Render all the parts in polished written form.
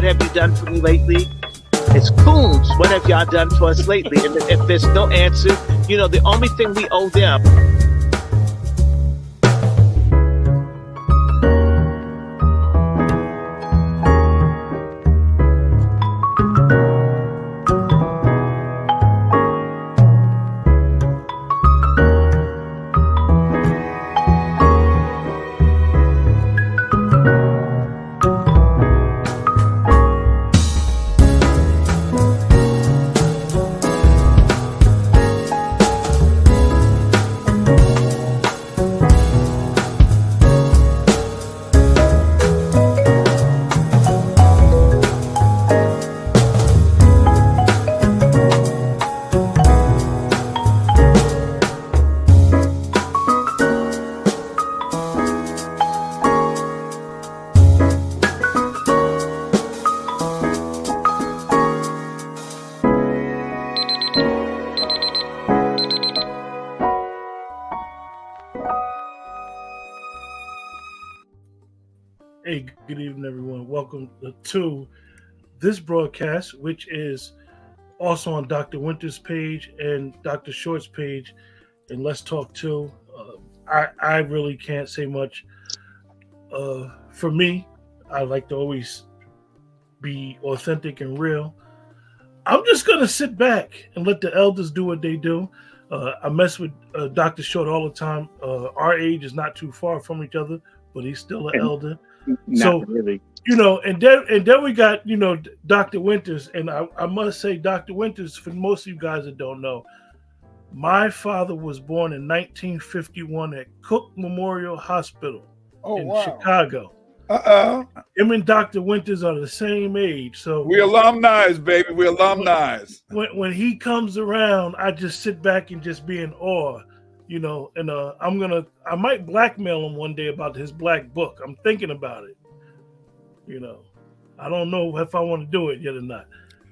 have you done for me lately? It's Coons, what have y'all done for us lately? And if there's no answer, the only thing we owe them. Hey, good evening, everyone. Welcome to this broadcast, which is also on Dr. Winter's page and Dr. Short's page, and Let's Talk Too. I really can't say much. For me, I like to always be authentic and real. I'm just going to sit back and let the elders do what they do. I mess with Dr. Short all the time. Our age is not too far from each other, but he's still an elder. Not really. And then we got, Dr. Winters. And I must say, Dr. Winters, for most of you guys that don't know, my father was born in 1951 at Cook Memorial Hospital in Chicago. Him and Dr. Winters are the same age. So we alumni, baby. We alumni. When he comes around, I just sit back and just be in awe. And I might blackmail him one day about his black book. I'm thinking about it. I don't know if I want to do it yet or not.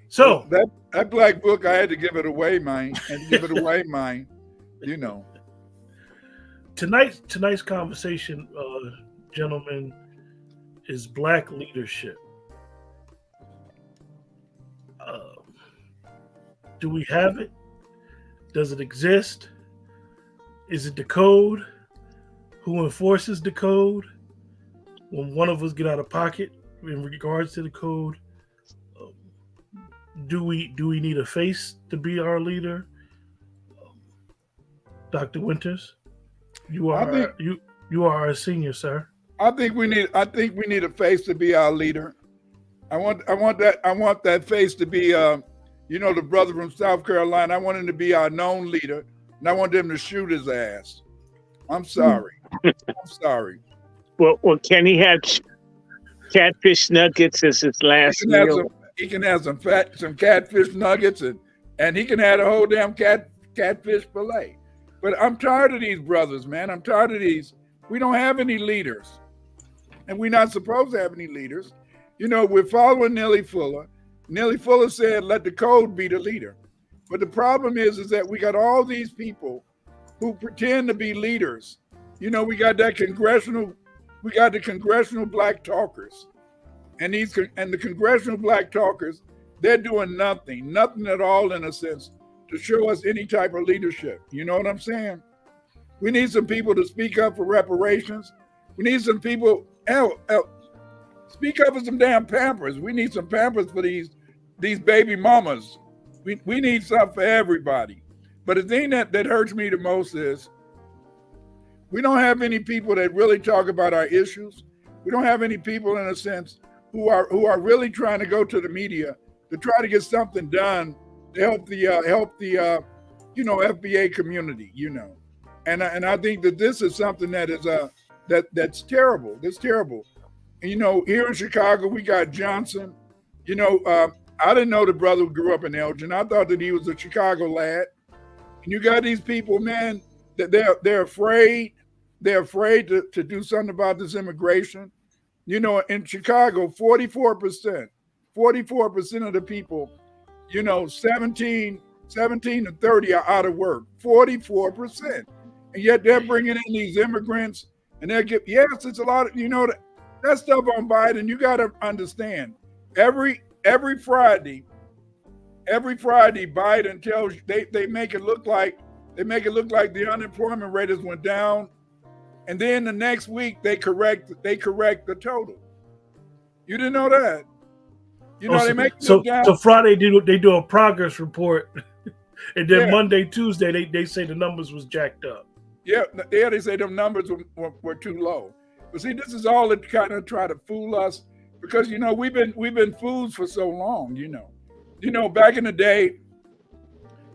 So that black book, I had to give it away, man. Tonight's conversation, gentlemen, is Black leadership. Do we have it? Does it exist? Is it the code? Who enforces the code? When one of us get out of pocket in regards to the code, do we need a face to be our leader? Dr. Winters, you are our senior, sir. I think we need a face to be our leader. I want that face to be the brother from South Carolina. I want him to be our known leader. And I want them to shoot his ass. I'm sorry. Well, can he have catfish nuggets as his last meal? He can have some catfish nuggets, and he can have a whole damn catfish fillet. But I'm tired of these brothers, man. I'm tired of these. We don't have any leaders, and we're not supposed to have any leaders. We're following Nellie Fuller. Nellie Fuller said, "Let the code be the leader." But the problem is that we got all these people who pretend to be leaders. We got the congressional black talkers, and the congressional black talkers, they're doing nothing at all in a sense to show us any type of leadership. You know what I'm saying? We need some people to speak up for reparations. We need some people speak up for some damn Pampers. We need some Pampers for these baby mamas. We need something for everybody. But the thing that hurts me the most is we don't have any people that really talk about our issues. We don't have any people, in a sense, who are really trying to go to the media to try to get something done to help the FBA community. And I think that this is something that is that's terrible. That's terrible. And here in Chicago we got Johnson. I didn't know the brother grew up in Elgin. I thought that he was a Chicago lad. And you got these people, man, that they're afraid. They're afraid to do something about this immigration. In Chicago, 44% of the people, 17 to 30 are out of work. 44%. And yet they're bringing in these immigrants, and yes, it's a lot of, that stuff on Biden. You got to understand, Every Friday, Biden tells you they make it look like the unemployment rate has went down, and then the next week they correct the total. You didn't know that? You know, they make it look down. So Friday they do a progress report, and then Monday, Tuesday they say the numbers was jacked up. Yeah, they say them numbers were too low. But see, this is all to kind of try to fool us, because you know we've been fools for so long. You know, back in the day.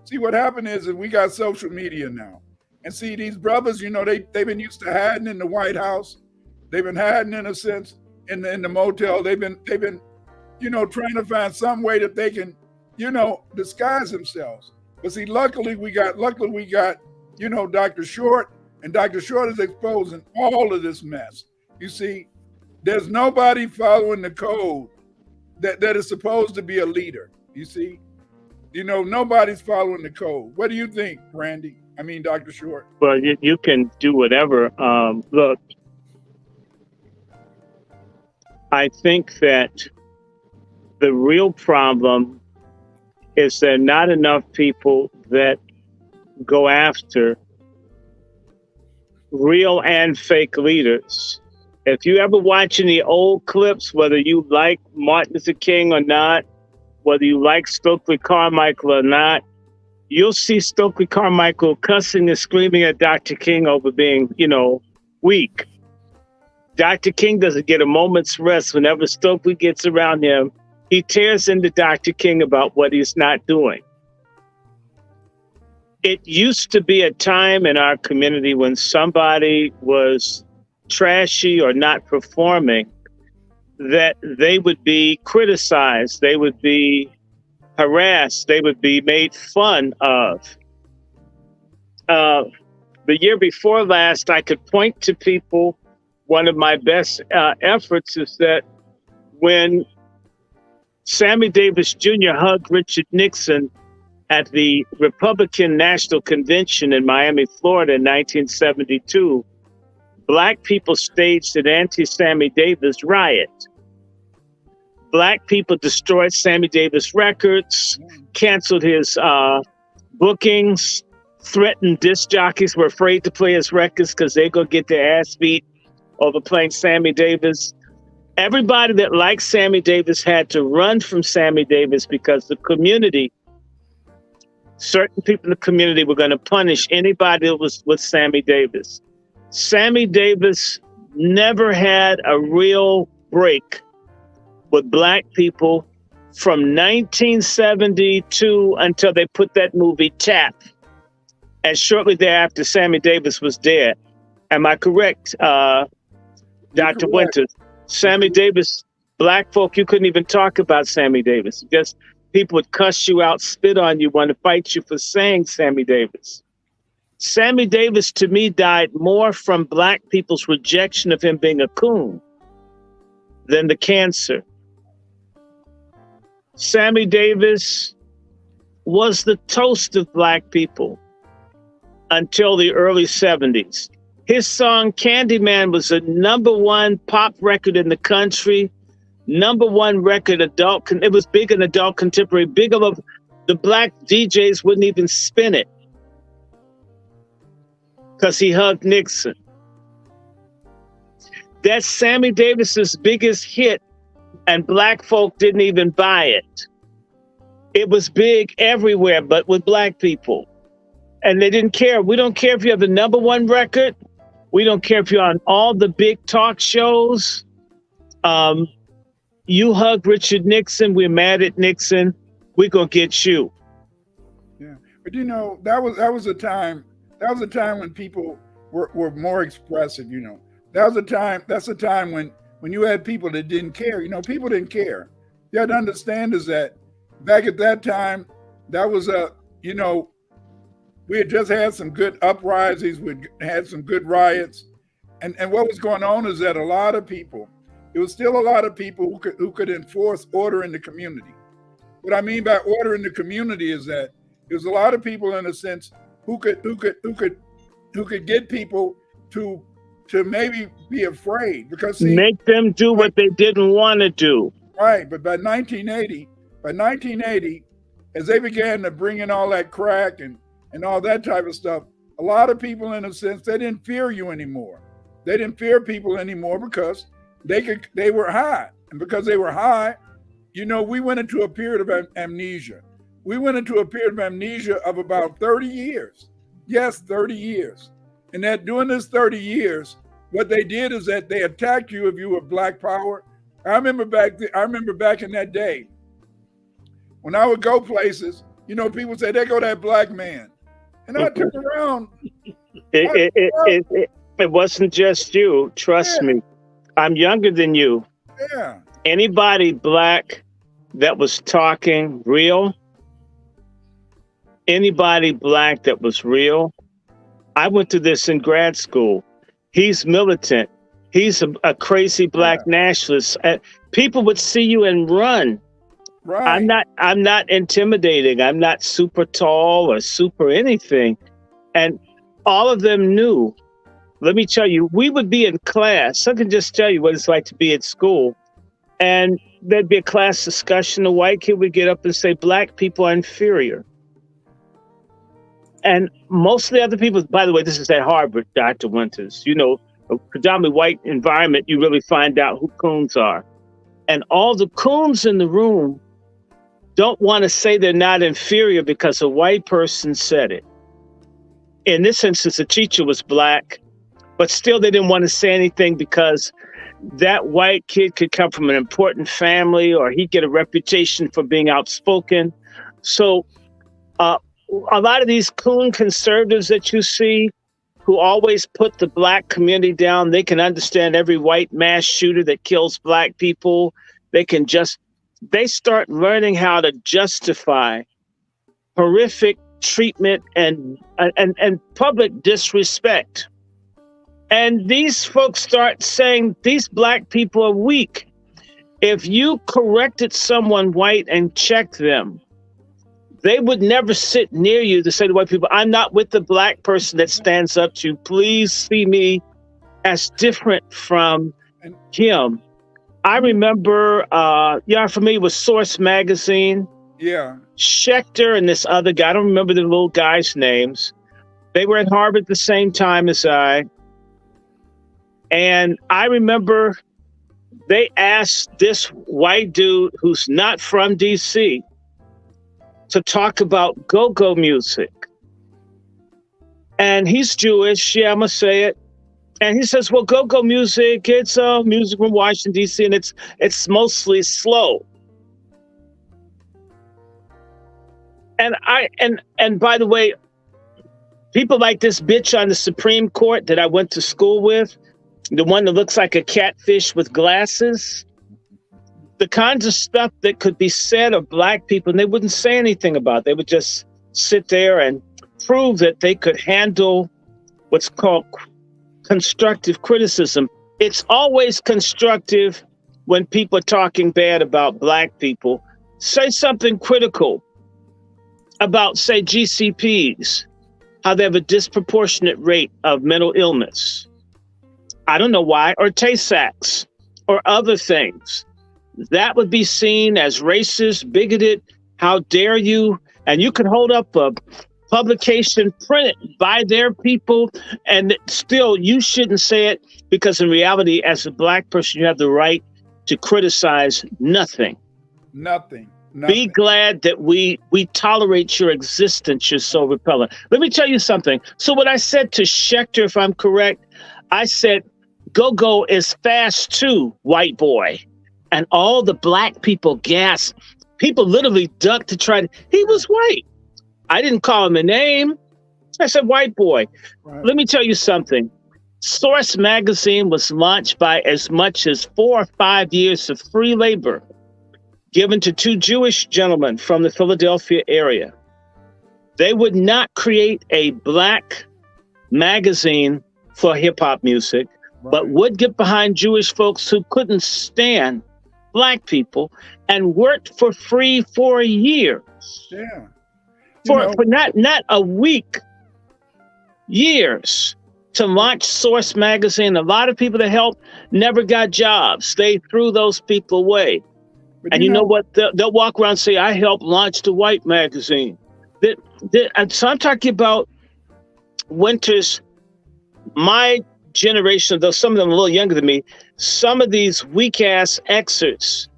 See, what happened is that we got social media now, and see these brothers. You know, they've been used to hiding in the White House. They've been hiding in a sense in the motel. They've been you know, trying to find some way that they can, you know, disguise themselves. But see, luckily we got, you know, Dr. Short, and Dr. Short is exposing all of this mess. You see, there's nobody following the code that is supposed to be a leader. You see, you know, nobody's following the code. What do you think, Randy? I mean, Dr. Short. Well, you can do whatever. Look, I think that the real problem is there are not enough people that go after real and fake leaders. If you ever watch any old clips, whether you like Martin Luther King or not, whether you like Stokely Carmichael or not, you'll see Stokely Carmichael cussing and screaming at Dr. King over being, you know, weak. Dr. King doesn't get a moment's rest. Whenever Stokely gets around him, he tears into Dr. King about what he's not doing. It used to be a time in our community when somebody was trashy or not performing, that they would be criticized, they would be harassed, they would be made fun of. The year before last, I could point to people. One of my best efforts is that when Sammy Davis Jr. hugged Richard Nixon at the Republican National Convention in Miami, Florida in 1972, Black people staged an anti-Sammy Davis riot. Black people destroyed Sammy Davis records, canceled his bookings, threatened disc jockeys were afraid to play his records because they're going to get their ass beat over playing Sammy Davis. Everybody that liked Sammy Davis had to run from Sammy Davis because the community, certain people in the community were going to punish anybody that was with Sammy Davis. Sammy Davis never had a real break with Black people from 1972 until they put that movie Tap. And shortly thereafter, Sammy Davis was dead. Am I correct, Dr. Winters? Sammy Davis, Black folk, you couldn't even talk about Sammy Davis. Just people would cuss you out, spit on you, want to fight you for saying Sammy Davis. Sammy Davis, to me, died more from Black people's rejection of him being a coon than the cancer. Sammy Davis was the toast of Black people until the early 70s. His song Candyman was a #1 pop record in the country, #1 record adult. It was big in adult contemporary, big of the Black DJs wouldn't even spin it because he hugged Nixon. That's Sammy Davis's biggest hit, and Black folk didn't even buy it. It was big everywhere, but with Black people. And they didn't care. We don't care if you have the #1 record. We don't care if you're on all the big talk shows. You hug Richard Nixon, we're mad at Nixon, we're gonna get you. Yeah, but you know, that was a time when people were more expressive, you know. That's a time when you had people that didn't care. You know, people didn't care. You had to understand is that back at that time, that was you know, we had just had some good uprisings, we had some good riots. And what was going on is that it was still a lot of people who could enforce order in the community. What I mean by order in the community is that there's a lot of people, in a sense, who could get people to maybe be afraid, because see, make them do what they didn't want to do. Right, but by 1980, as they began to bring in all that crack and all that type of stuff, a lot of people, in a sense, they didn't fear you anymore. They didn't fear people anymore because they were high. And because they were high, you know, we went into a period of amnesia. We went into a period of amnesia of about 30 years. Yes, 30 years. And that during this 30 years, what they did is that they attacked you if you were Black power. I remember back in that day, when I would go places, you know, people say, there go that Black man. And I turned around. It wasn't just you. Trust me. I'm younger than you. Yeah. Anybody Black that was talking real, anybody Black that was real, I went to this in grad school. He's militant. He's a crazy Black nationalist. People would see you and run. Right. I'm not intimidating. I'm not super tall or super anything. And all of them knew. Let me tell you, we would be in class. I can just tell you what it's like to be at school. And there'd be a class discussion. A white kid would get up and say, Black people are inferior. And most of the other people, by the way, this is at Harvard, Dr. Winters, you know, a predominantly white environment, you really find out who coons are. And all the coons in the room don't want to say they're not inferior because a white person said it. In this instance, the teacher was Black, but still they didn't want to say anything because that white kid could come from an important family or he'd get a reputation for being outspoken. So a lot of these coon conservatives that you see who always put the Black community down, they can understand every white mass shooter that kills Black people. They start learning how to justify horrific treatment and public disrespect. And these folks start saying these Black people are weak. If you corrected someone white and checked them, they would never sit near you to say to white people, I'm not with the Black person that stands up to you. Please see me as different from him. I remember, you're familiar with Source magazine? Yeah. Schechter and this other guy, I don't remember the little guys' names. They were at Harvard at the same time as I. And I remember they asked this white dude who's not from DC to talk about go-go music. And he's Jewish, yeah, I'm gonna say it. And he says, well, go-go music, it's music from Washington, D.C., and it's mostly slow. And by the way, people like this bitch on the Supreme Court that I went to school with, the one that looks like a catfish with glasses, the kinds of stuff that could be said of Black people, and they wouldn't say anything about it. They would just sit there and prove that they could handle what's called constructive criticism. It's always constructive when people are talking bad about Black people. Say something critical about, say, GCPs, how they have a disproportionate rate of mental illness. I don't know why, or Tay-Sachs, or other things. That would be seen as racist, bigoted. How dare you? And you could hold up a publication printed by their people, and still you shouldn't say it, because in reality, as a Black person, you have the right to criticize nothing. Nothing. Be glad that we tolerate your existence. You're so repellent. Let me tell you something. So what I said to Schechter, if I'm correct, I said, go-go is fast too, white boy. And all the Black people gasped. People literally ducked to try to, he was white. I didn't call him a name. I said, white boy. Right. Let me tell you something. Source magazine was launched by as much as 4 or 5 years of free labor given to 2 Jewish gentlemen from the Philadelphia area. They would not create a Black magazine for hip hop music, right, but would get behind Jewish folks who couldn't stand Black people, and worked for free for years. Yeah. For not a week, years, to launch Source magazine. A lot of people that helped never got jobs. They threw those people away. But And you know what? They'll walk around and say, I helped launch the White magazine. And so I'm talking about Winters, my generation, though some of them a little younger than me, some of these weak-ass exers,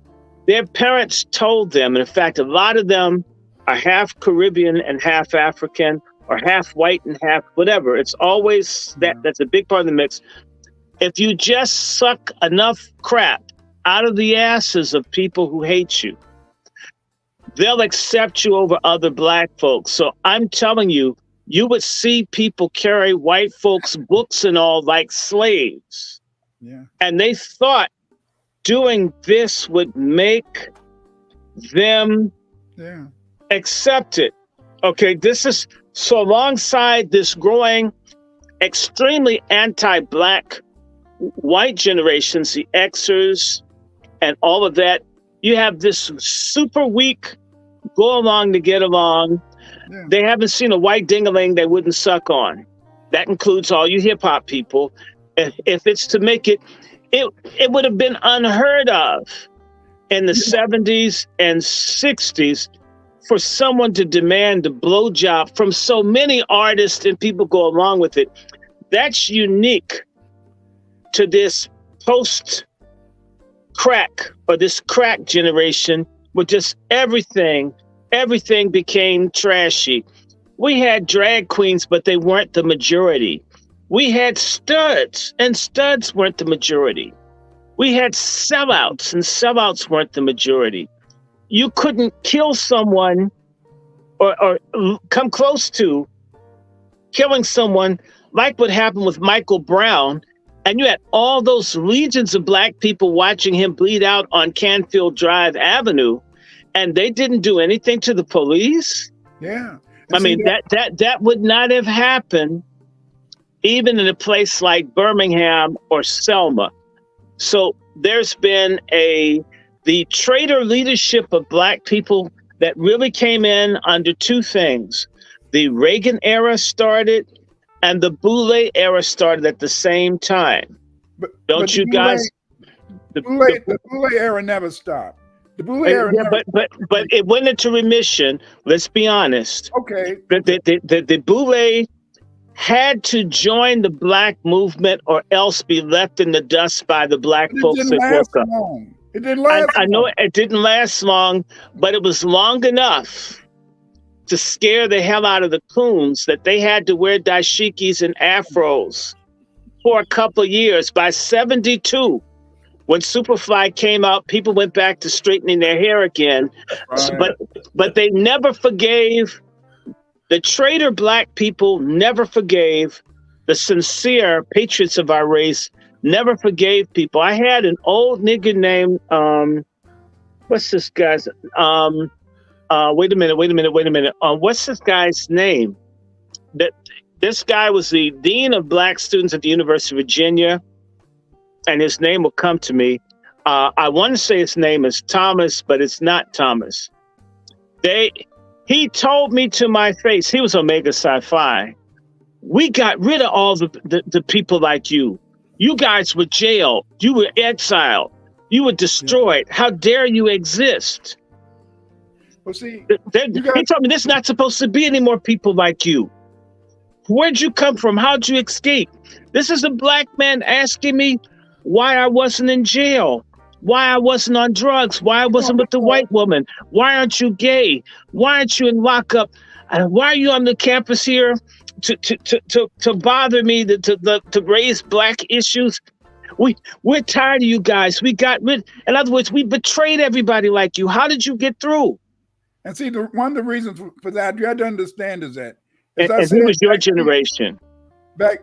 their parents told them, and in fact, a lot of them are half Caribbean and half African, or half white and half whatever. It's always that's a big part of the mix. If you just suck enough crap out of the asses of people who hate you, they'll accept you over other black folks. So I'm telling you, you would see people carry white folks' books and all like slaves. Yeah. And they thought doing this would make them accept it. Okay, this is so alongside this growing, extremely anti-black white generations, the Xers and all of that, you have this super weak go along to get along. Yeah. They haven't seen a white ding-a-ling they wouldn't suck on. That includes all you hip-hop people. If it's to make it would have been unheard of in the 70s and 60s for someone to demand a blowjob from so many artists and people go along with it. That's unique to this post-crack or this crack generation where just everything became trashy. We had drag queens, but they weren't the majority. We had studs, and studs weren't the majority. We had sellouts, and sellouts weren't the majority. You couldn't kill someone or come close to killing someone like what happened with Michael Brown, and you had all those legions of black people watching him bleed out on Canfield Drive Avenue, and they didn't do anything to the police. Yeah. I mean, that would not have happened even in a place like Birmingham or Selma. So there's been the traitor leadership of black people that really came in under two things. The Reagan era started and the Boule era started at the same time. But you guys? The Boule era never stopped. The Boule era but it went into remission. Let's be honest. Okay. The Boule had to join the black movement or else be left in the dust by the black folks that woke up. It didn't last long. I know it didn't last long, but it was long enough to scare the hell out of the coons that they had to wear dashikis and afros for a couple of years. By 72, when Superfly came out, people went back to straightening their hair again. Right. But they never forgave. The traitor black people never forgave. The sincere patriots of our race never forgave people. I had an old nigga named, what's this guy's, wait a minute. What's this guy's name? This guy was the dean of black students at the University of Virginia, and his name will come to me. I want to say his name is Thomas, but it's not Thomas. He told me to my face, he was Omega Psi-Phi, we got rid of all the people like you. You guys were jailed. You were exiled. You were destroyed. Yeah. How dare you exist? Well, see, he told me there's not supposed to be any more people like you. Where'd you come from? How'd you escape? This is a black man asking me why I wasn't in jail, why I wasn't on drugs, why I wasn't with the white woman. Why aren't you gay? Why aren't you in lockup? Why are you on the campus here to bother me, to raise black issues? We're tired of you guys. We got rid. In other words, we betrayed everybody like you. How did you get through? And see, one of the reasons for that, you have to understand is that, as I said, it was your generation. Back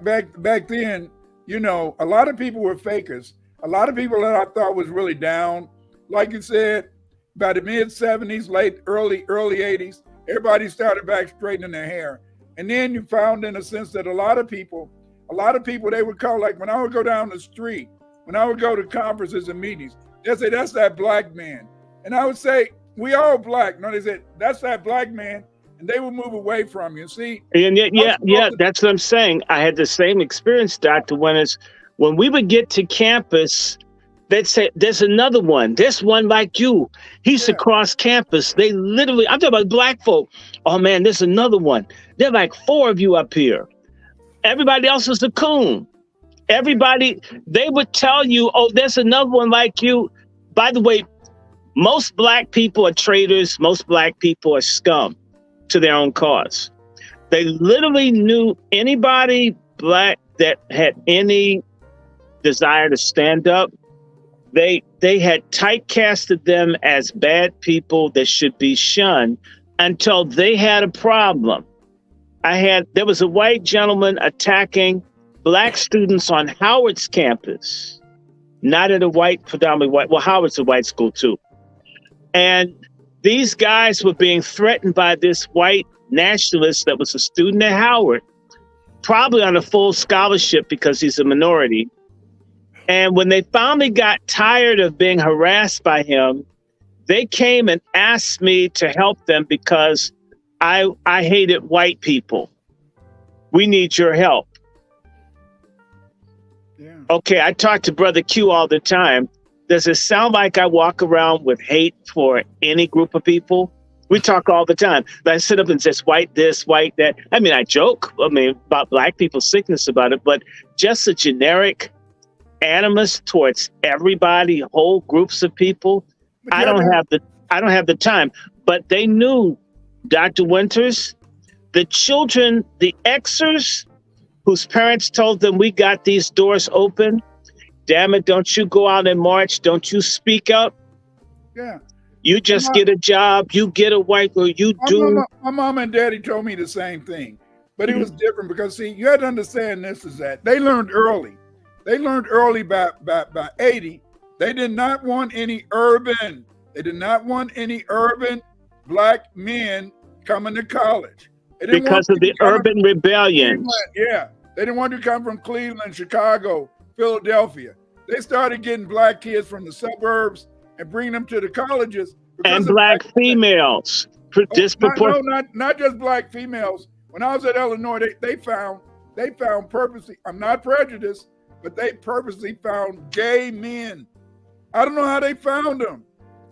then, you know, a lot of people were fakers. A lot of people that I thought was really down, like you said, by the mid 70s, early 80s, everybody started back straightening their hair. And then you found, in a sense, that a lot of people, they would call, like when I would go down the street, when I would go to conferences and meetings, they'd say, that's that black man. And I would say, we all black. No, they said, that's that black man. And they would move away from you. See? And yeah, that's what I'm saying. I had the same experience, Dr. Winters. When we would get to campus they'd say, there's another one. There's one like you. He's across campus. They literally, I'm talking about black folk. Oh man, there's another one. There are like 4 of you up here. Everybody else is a coon. Everybody, they would tell you, oh, there's another one like you. By the way, most black people are traitors. Most black people are scum to their own cause. They literally knew anybody black that had any desire to stand up. They had typecasted them as bad people that should be shunned until they had a problem. There was a white gentleman attacking black students on Howard's campus, not at a predominantly white, well, Howard's a white school too. And these guys were being threatened by this white nationalist that was a student at Howard, probably on a full scholarship because he's a minority. And when they finally got tired of being harassed by him, they came and asked me to help them because I hated white people. We need your help. Yeah. Okay, I talk to Brother Q all the time. Does it sound like I walk around with hate for any group of people? We talk all the time. I sit up and say, white this, white that. I mean, I joke, about black people's sickness about it, but just a generic animus towards everybody, whole groups of people. I don't have the time. But they knew, Dr. Winters, the children, the Xers, whose parents told them, we got these doors open. Damn it, don't you go out and march. Don't you speak up. Yeah. You just get a job. You get a white girl. You do. My mom and daddy told me the same thing. But it was different because, see, you had to understand this is that they learned early. They learned early by 80. They did not want any urban. They did not want any urban black men coming to college. Because of the urban rebellions. Yeah. They didn't want to come from Cleveland, Chicago, Philadelphia. They started getting black kids from the suburbs and bringing them to the colleges. And black females. Not just black females. When I was at Illinois, they found purposely, I'm not prejudiced, but they purposely found gay men. I don't know how they found them.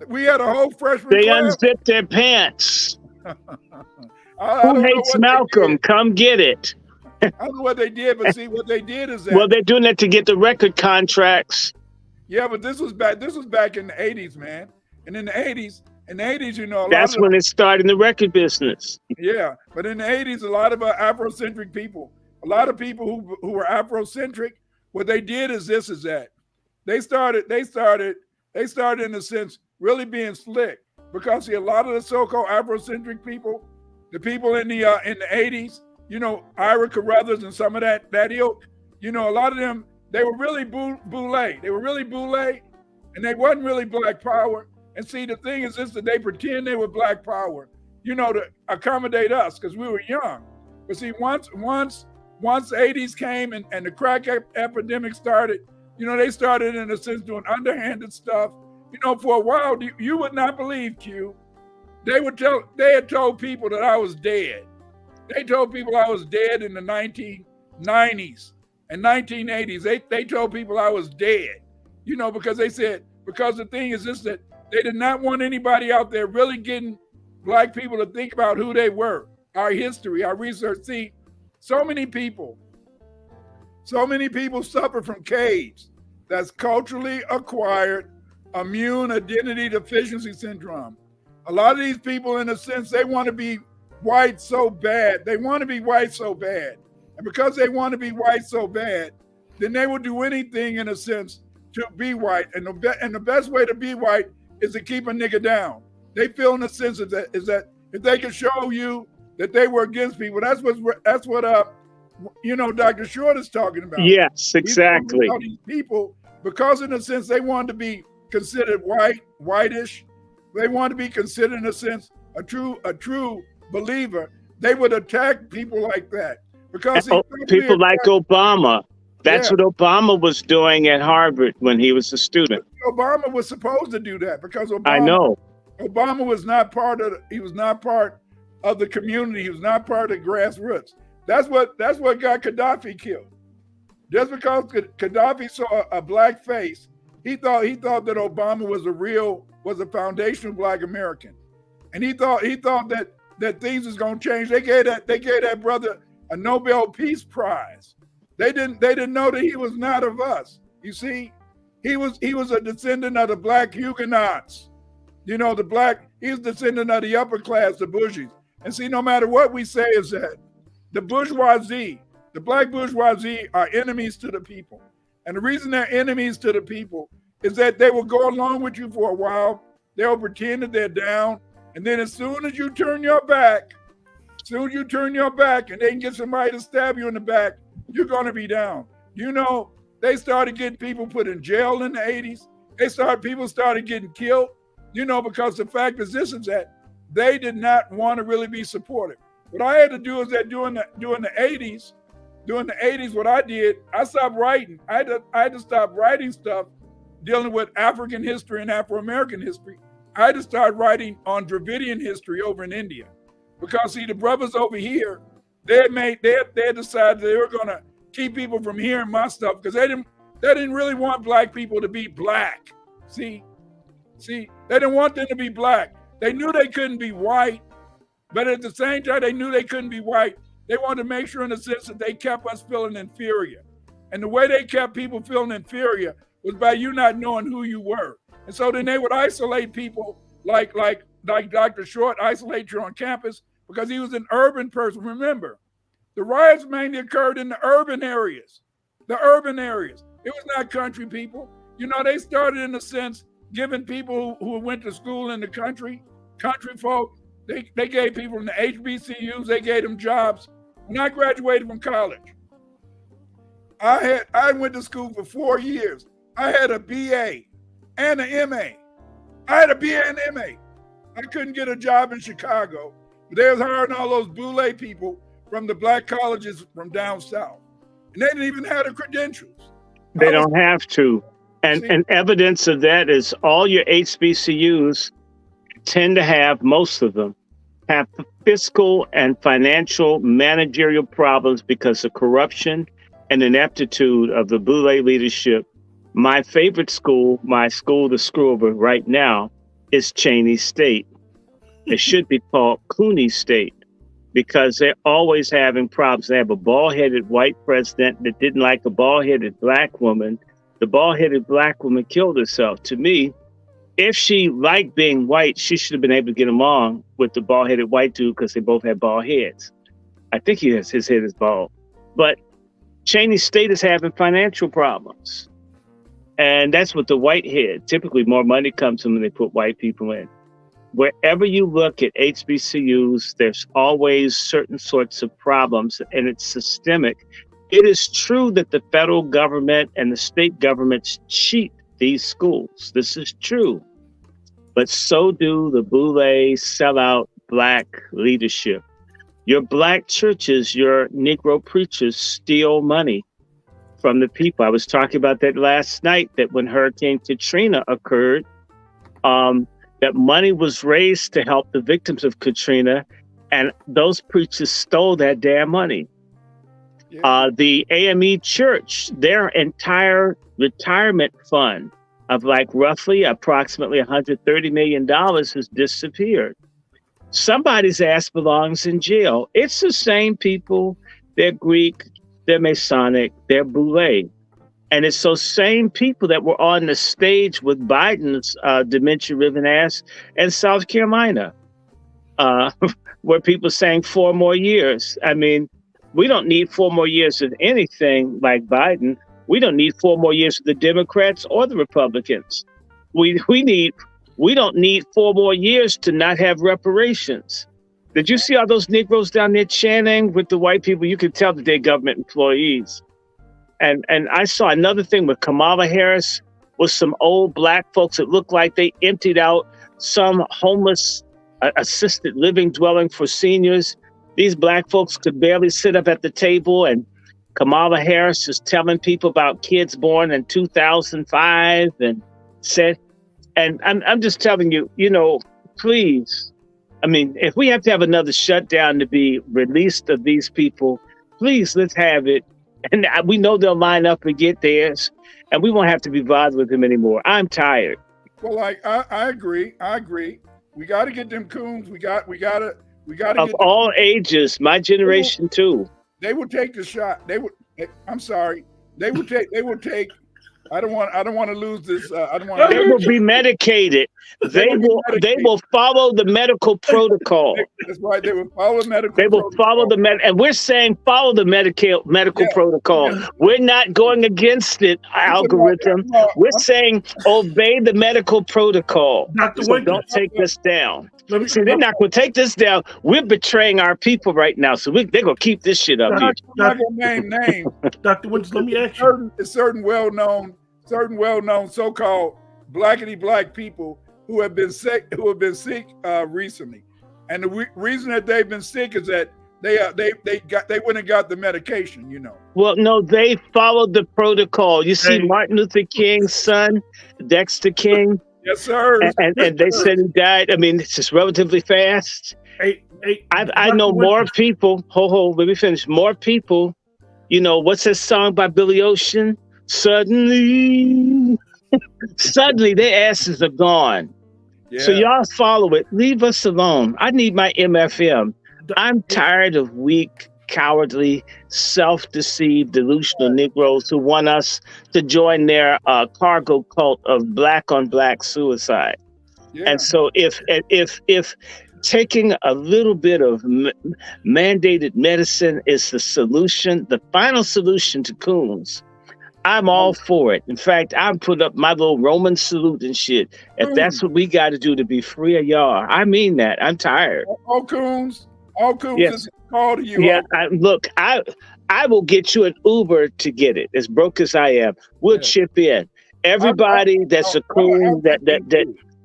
We had a whole freshman class. They unzipped their pants. Who hates Malcolm? Come get it. I don't know what they did, but see, what they did is that. Well, they're doing that to get the record contracts. Yeah, but this was back in the 80s, man. And in the 80s, that's when it started in the record business. Yeah, but in the 80s, a lot of Afrocentric people, a lot of people who were Afrocentric, what they did is that. They started in a sense really being slick, because see, a lot of the so-called Afrocentric people, the people in the 80s, Ira Carruthers and some of that ilk, a lot of them, they were really boule. They were really boule, and they wasn't really black power. And see, the thing is this, that they pretend they were black power, to accommodate us because we were young. But see, once the 80s came and the crack epidemic started, they started in a sense doing underhanded stuff. For a while, you would not believe, Q. They had told people that I was dead. They told people I was dead in the 1990s and 1980s. They told people I was dead, because they said, because the thing is this, that they did not want anybody out there really getting black people to think about who they were, our history, our research. See, so many people suffer from CAIDS. That's culturally acquired immune identity deficiency syndrome. A lot of these people, in a sense, they want to be white so bad. They want to be white so bad. And because they want to be white so bad, then they will do anything, in a sense, to be white. And the best way to be white is to keep a nigga down. They feel, in a sense, is that if they can show you that they were against people, that's what Dr. Short is talking about. Yes, exactly. These people, because in a sense they want to be considered whitish, they want to be considered, in a sense, a true believer, they would attack people like that. Because people like Obama. That's what Obama was doing at Harvard when he was a student. Obama was supposed to do that because Obama was not part of the community. He was not part of the grassroots. That's what got Gaddafi killed. Just because Gaddafi saw a black face, He thought that Obama was a foundational Black American, and he thought that things was gonna change. They gave that brother a Nobel Peace Prize. They didn't know that he was not of us. You see, he was a descendant of the Black Huguenots. You know, he's a descendant of the upper class, the bourgeois. And see, no matter what we say is that the bourgeoisie, the Black bourgeoisie, are enemies to the people. And the reason they're enemies to the people is that they will go along with you for a while. They'll pretend that they're down. And then as soon as you turn your back, and they can get somebody to stab you in the back, you're going to be down. You know, they started getting people put in jail in the 80s. People started getting killed, you know, because the fact is this is that they did not want to really be supported. What I had to do is that during the 80s, what I did, I stopped writing. I had to stop writing stuff dealing with African history and Afro-American history. I had to start writing on Dravidian history over in India. Because see, the brothers over here, they had decided they were gonna keep people from hearing my stuff because they didn't really want Black people to be Black. See, they didn't want them to be Black. They knew they couldn't be white, but at the same time, they knew they couldn't be white. They wanted to make sure in the sense that they kept us feeling inferior. And the way they kept people feeling inferior was by you not knowing who you were. And so then they would isolate people like Dr. Short, isolate you on campus because he was an urban person. Remember, the riots mainly occurred in the urban areas. It was not country people. You know, they started in a sense giving people who went to school in the country folk, they gave people from the HBCUs, they gave them jobs. When I graduated from college, I went to school for 4 years. I had a BA and an MA. I had a BA and MA. I couldn't get a job in Chicago. They was hiring all those boule people from the Black colleges from down south. And they didn't even have the credentials. They don't have to. And evidence of that is all your HBCUs tend to have, most of them, have fiscal and financial managerial problems because of corruption and ineptitude of the boule leadership. My favorite school, my school to screw over right now, is Cheney State. It should be called Cooney State because they're always having problems. They have a bald-headed white president that didn't like a bald-headed Black woman. The bald-headed Black woman killed herself. To me, if she liked being white, she should have been able to get along with the bald-headed white dude because they both had bald heads. I think his head is bald. But Cheney State is having financial problems. And that's what the white head, typically more money comes from when they put white people in. Wherever you look at HBCUs, there's always certain sorts of problems, and it's systemic. It is true that the federal government and the state governments cheat these schools. This is true. But so do the boule sellout Black leadership. Your Black churches, your Negro preachers steal money from the people. I was talking about that last night, that when Hurricane Katrina occurred, that money was raised to help the victims of Katrina, and those preachers stole that damn money. Yeah. The AME Church, their entire retirement fund of approximately $130 million has disappeared. Somebody's ass belongs in jail. It's the same people. They're Greek, they're Masonic, they're boule. And it's those same people that were on the stage with Biden's dementia-ridden ass in South Carolina, where people saying 4 more years. I mean, we don't need 4 more years of anything like Biden. We don't need 4 more years of the Democrats or the Republicans. We don't need 4 more years to not have reparations. Did you see all those Negroes down there chanting with the white people? You could tell that they're government employees. And I saw another thing with Kamala Harris with some old Black folks. It looked like they emptied out some homeless assisted living dwelling for seniors. These Black folks could barely sit up at the table, and Kamala Harris is telling people about kids born in 2005 and said, and I'm just telling you, please, I mean, if we have to have another shutdown to be released of these people, please, let's have it And we know they'll line up and get theirs, and we won't have to be bothered with them anymore. I'm tired. Well, I agree. We got to get them coons. We got to Of all ages, my generation too. They will take the shot. I'm sorry. They will take. I don't want to lose this. I don't want. They will be medicated. They will follow the medical protocol. That's right. They will follow medical. They will follow the and we're saying follow the medical protocol. Yeah. We're not going against it algorithm. We're saying obey the medical protocol. So don't take this down. See, they're not going to take this down. We're betraying our people right now, so they're going to keep this shit up here. I'm not going to name names. Dr. Winters, let me ask you. Certain well-known so-called black people who have been sick recently, and the reason that they've been sick is that they went and got the medication. You know. Well, no, they followed the protocol. You see, Martin Luther King's son, Dexter King. Yes, sir. And they said he died. I mean, it's just relatively fast. I know more people. Let me finish. More people. You know, what's that song by Billy Ocean? Suddenly, their asses are gone. Yeah. So y'all follow it. Leave us alone. I need my MFM. I'm tired of weak, cowardly, self-deceived, delusional Negroes who want us to join their cargo cult of black-on-black suicide. Yeah. And so if taking a little bit of mandated medicine is the solution, the final solution to coons, I'm all for it. In fact, I'm put up my little Roman salute and shit. If that's what we got to do to be free of y'all, I mean that. I'm tired. All coons is called to you. Yeah, I will get you an Uber to get it. As broke as I am, we'll chip in. Everybody that's a coon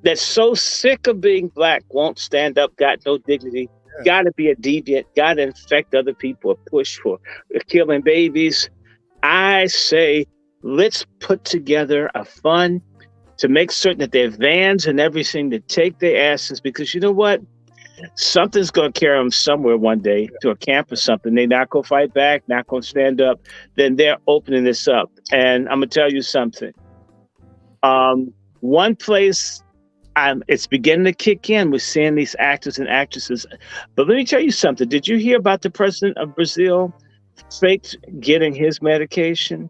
that's so sick of being black won't stand up, got no dignity, got to be a deviant, got to infect other people, push for killing babies. I say, let's put together a fund to make certain that there are vans and everything to take their asses, because you know what? Something's going to carry them somewhere one day to a camp or something. They're not going to fight back, not going to stand up. Then they're opening this up. And I'm going to tell you something. One place it's beginning to kick in. We're seeing these actors and actresses. But let me tell you something. Did you hear about the president of Brazil faked getting his medication?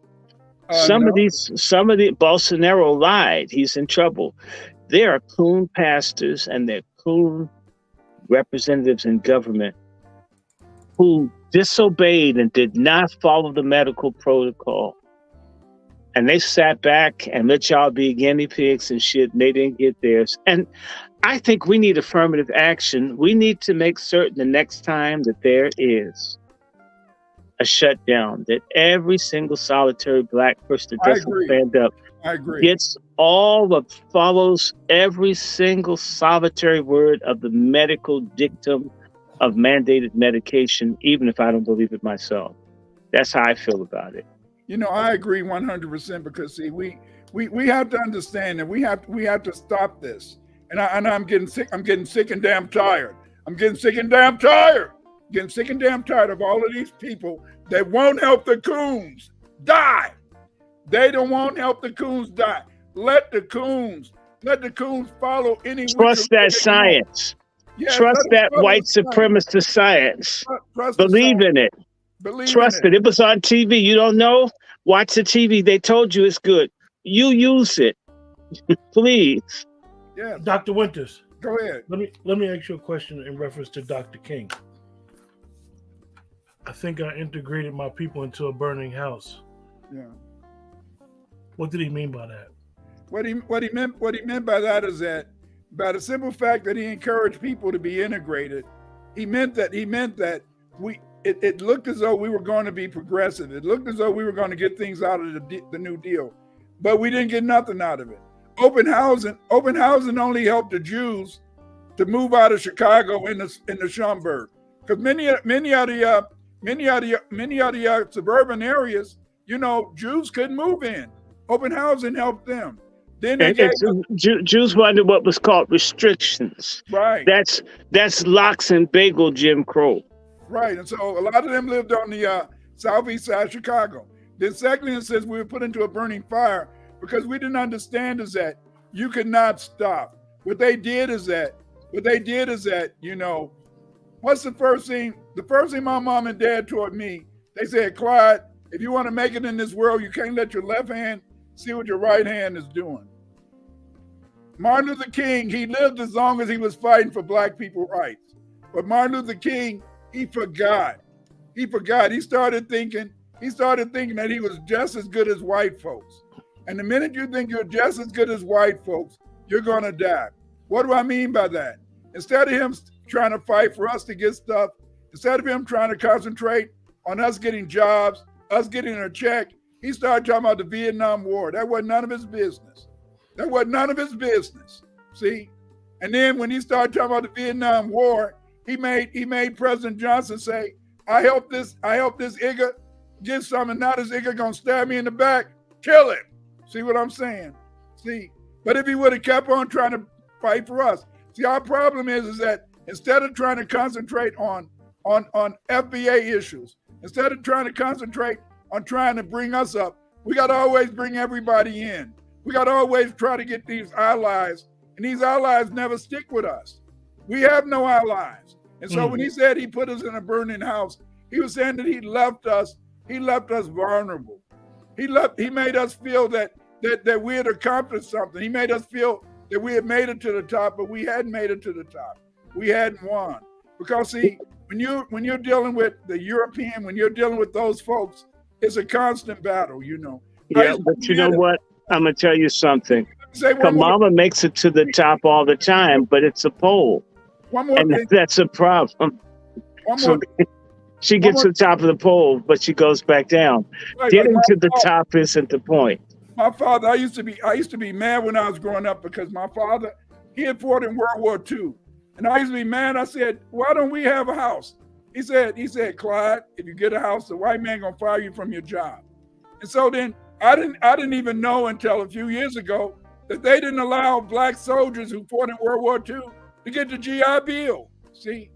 Some of the Bolsonaro lied. He's in trouble. There are coon pastors and they're coon representatives in government who disobeyed and did not follow the medical protocol. And they sat back and let y'all be guinea pigs and shit, and they didn't get theirs. And I think we need affirmative action. We need to make certain the next time that there is a shutdown, that every single solitary black person that doesn't stand up gets follows every single solitary word of the medical dictum of mandated medication, even if I don't believe it myself. That's how I feel about it. You know, I agree 100% because see, we have to understand that we have to stop this. And I'm getting sick. I'm getting sick and damn tired. Getting sick and damn tired of all of these people that won't help the coons die. They don't want to help the coons die. Let the coons follow any. Trust that science. Yes, trust that white supremacist science. Believe in it. Trust it. It was on TV. You don't know? Watch the TV. They told you it's good. You use it. Please. Yeah. Dr. Winters. Go ahead. Let me ask you a question in reference to Dr. King. I think I integrated my people into a burning house. Yeah. What did he mean by that? What he meant by that is that by the simple fact that he encouraged people to be integrated, he meant that it looked as though we were going to be progressive. It looked as though we were going to get things out of the New Deal, but we didn't get nothing out of it. Open housing only helped the Jews to move out of Chicago in the Schomburg, because many of the suburban areas, you know, Jews couldn't move in. Open housing helped them. Then Jews wanted what was called restrictions. Right. That's locks and bagel Jim Crow. Right, and so a lot of them lived on the southeast side of Chicago. Then secondly, it says we were put into a burning fire because we didn't understand is that you could not stop. What they did is that, you know, what's the first thing? The first thing my mom and dad taught me, they said, Clyde, if you want to make it in this world, you can't let your left hand see what your right hand is doing. Martin Luther King, he lived as long as he was fighting for black people's rights. But Martin Luther King, he forgot. He started thinking that he was just as good as white folks. And the minute you think you're just as good as white folks, you're going to die. What do I mean by that? Instead of him trying to fight for us to get stuff, instead of him trying to concentrate on us getting jobs, us getting a check, he started talking about the Vietnam War. That wasn't none of his business. See? And then when he started talking about the Vietnam War, he made President Johnson say, I help this igga get something. Now this igga gonna stab me in the back, kill him. See what I'm saying? See? But if he would have kept on trying to fight for us, see, our problem is that instead of trying to concentrate on FBA issues, instead of trying to concentrate on trying to bring us up, we got to always bring everybody in. We got to always try to get these allies, and these allies never stick with us. We have no allies. And so when he said he put us in a burning house, he was saying that he left us vulnerable. He made us feel that we had accomplished something. He made us feel that we had made it to the top, but we hadn't made it to the top. We hadn't won. Because see, when you're dealing with the European, when you're dealing with those folks, it's a constant battle, you know. Yeah, but you know what? I'm going to tell you something. Kamala makes it to the top all the time, but it's a poll. And that's a problem. So she gets to the top of the poll, but she goes back down. Getting to the top isn't the point. My father, I used to be mad when I was growing up because my father, he had fought in World War II. And I used to be mad. I said, why don't we have a house? He said, Clyde, if you get a house, the white man gonna fire you from your job. And so then I didn't even know until a few years ago that they didn't allow black soldiers who fought in World War II to get the GI Bill. See,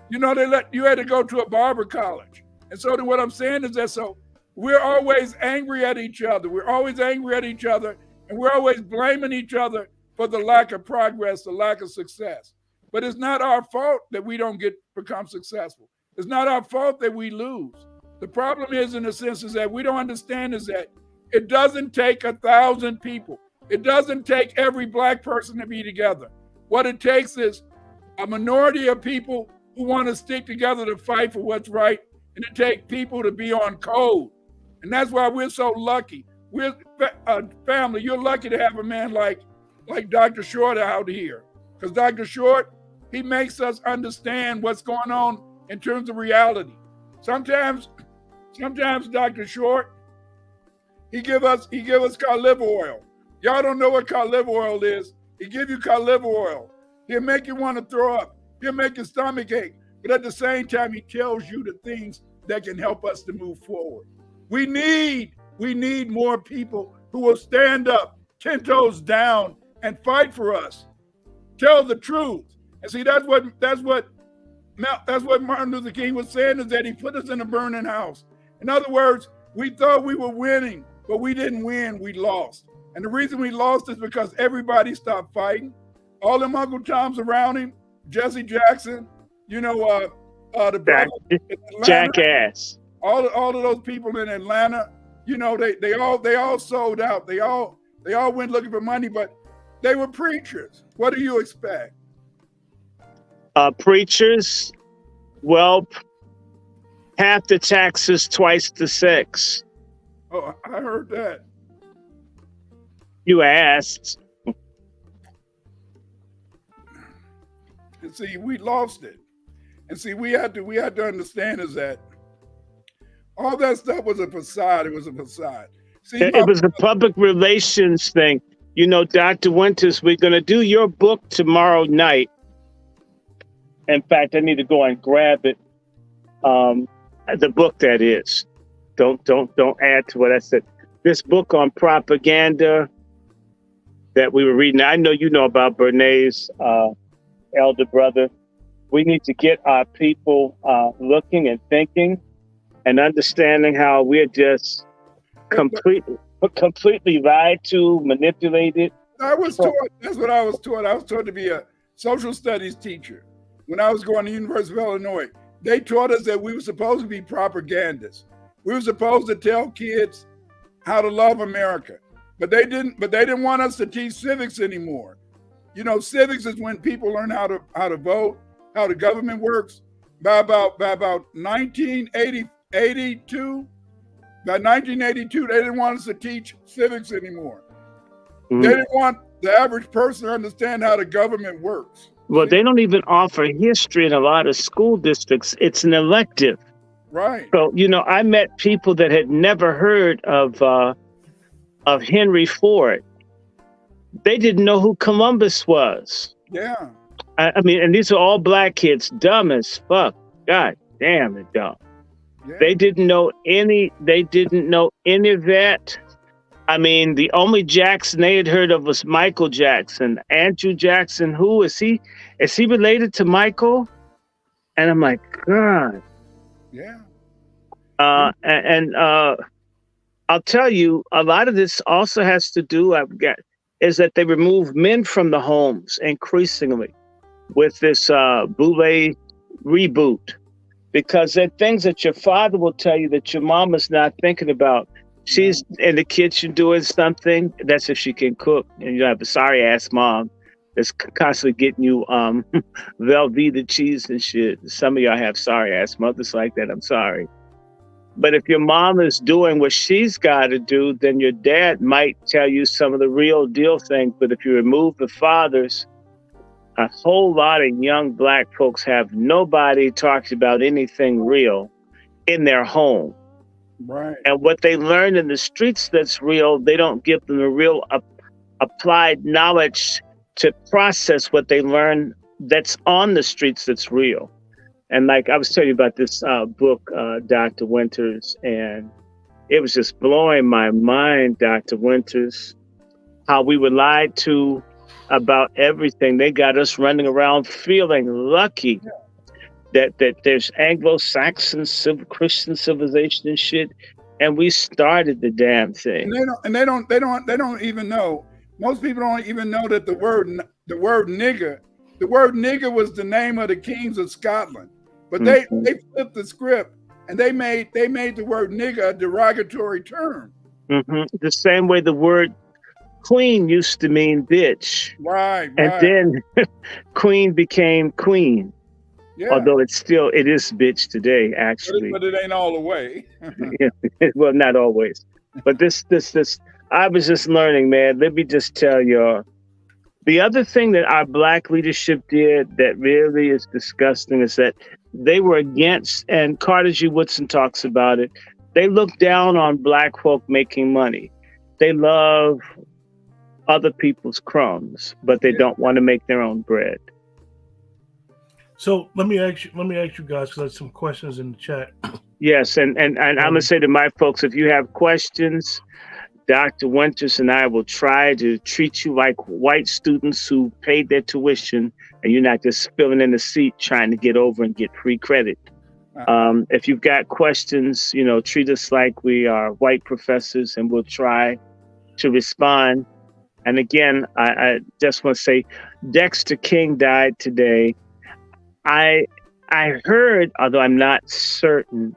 you know, you had to go to a barber college. And so then what I'm saying is that so we're always angry at each other. We're always angry at each other, and we're always blaming each other for the lack of progress, the lack of success. But it's not our fault that we don't become successful. It's not our fault that we lose. The problem is, in a sense, is that we don't understand is that it doesn't take 1,000 people. It doesn't take every black person to be together. What it takes is a minority of people who want to stick together to fight for what's right, and it takes people to be on code. And that's why we're so lucky. We're a family. You're lucky to have a man like Dr. Short out here. Because Dr. Short, he makes us understand what's going on in terms of reality. Sometimes Dr. Short, he give us cod liver oil. Y'all don't know what cod liver oil is. He give you cod liver oil. He'll make you want to throw up. He'll make your stomach ache. But at the same time, he tells you the things that can help us to move forward. We need more people who will stand up, 10 toes down, and fight for us. Tell the truth. And see, that's what Martin Luther King was saying, is that he put us in a burning house. In other words, we thought we were winning, but we didn't win, we lost. And the reason we lost is because everybody stopped fighting. All them Uncle Toms around him, Jesse Jackson, you know, the brother, Jackass. All of those people in Atlanta, you know, they all sold out. They all went looking for money, but they were preachers. What do you expect? Preachers, well, half the taxes, twice the sex. Oh, I heard that. You asked. And see, we lost it. And see, we had to understand is that all that stuff was a facade. It was a facade. See, it was a public relations thing. You know, Dr. Winters, we're going to do your book tomorrow night. In fact, I need to go and grab it. The book, that is. Don't add to what I said. This book on propaganda that we were reading. I know you know about Bernays, elder brother. We need to get our people looking and thinking. and understanding how we're just completely lied to, manipulated. I was taught, that's what I was taught. I was taught to be a social studies teacher. When I was going to the University of Illinois, they taught us that we were supposed to be propagandists. We were supposed to tell kids how to love America, but they didn't want us to teach civics anymore. You know, civics is when people learn how to vote, how the government works. By about 1982, they didn't want us to teach civics anymore. Mm-hmm. They didn't want the average person to understand how the government works. Well, they don't even offer history in a lot of school districts. It's an elective. Right. So, you know, I met people that had never heard of Henry Ford. They didn't know who Columbus was. Yeah. I mean, and these are all black kids, dumb as fuck. God damn it, dumb. Yeah. They didn't know any of that. I mean, the only Jackson they had heard of was Michael Jackson. Andrew Jackson, who is he? Is he related to Michael? And I'm like, God. Yeah. And I'll tell you, a lot of this also has to do, is that they remove men from the homes increasingly with this Boule reboot, because there are things that your father will tell you that your mom is not thinking about. She's in the kitchen doing something. That's if she can cook. And you have a sorry ass mom that's constantly getting you Velveeta cheese and shit. Some of y'all have sorry ass mothers like that. I'm sorry. But if your mom is doing what she's got to do, then your dad might tell you some of the real deal things. But if you remove the fathers, a whole lot of young black folks have nobody talks about anything real in their home. Right. And what they learn in the streets that's real, they don't give them the real applied knowledge to process what they learn that's on the streets that's real. And like I was telling you about this book, Dr. Winters, and it was just blowing my mind, Dr. Winters, how we were lied to about everything. They got us running around feeling lucky that there's Anglo-Saxon Christian civilization and shit, and we started the damn thing. And they don't even know. Most people don't even know that the word nigger was the name of the kings of Scotland. But they flipped the script and they made the word nigger a derogatory term. Mm-hmm. The same way the word queen used to mean bitch. Right. And then queen became queen. Yeah. Although it is bitch today, actually. But it ain't all the way. Yeah. Well, not always. But this, I was just learning, man. Let me just tell y'all. The other thing that our black leadership did that really is disgusting is that they were against, and Carter G. Woodson talks about it, they look down on black folk making money. They love other people's crumbs, but they don't want to make their own bread. So let me ask you guys, because there's some questions in the chat. Yes, and I'm gonna say to my folks, if you have questions, Dr. Winters and I will try to treat you like white students who paid their tuition, and you're not just filling in the seat trying to get over and get free credit. If you've got questions, treat us like we are white professors, and we'll try to respond. And again, I just want to say, Dexter King died today. I heard, although I'm not certain,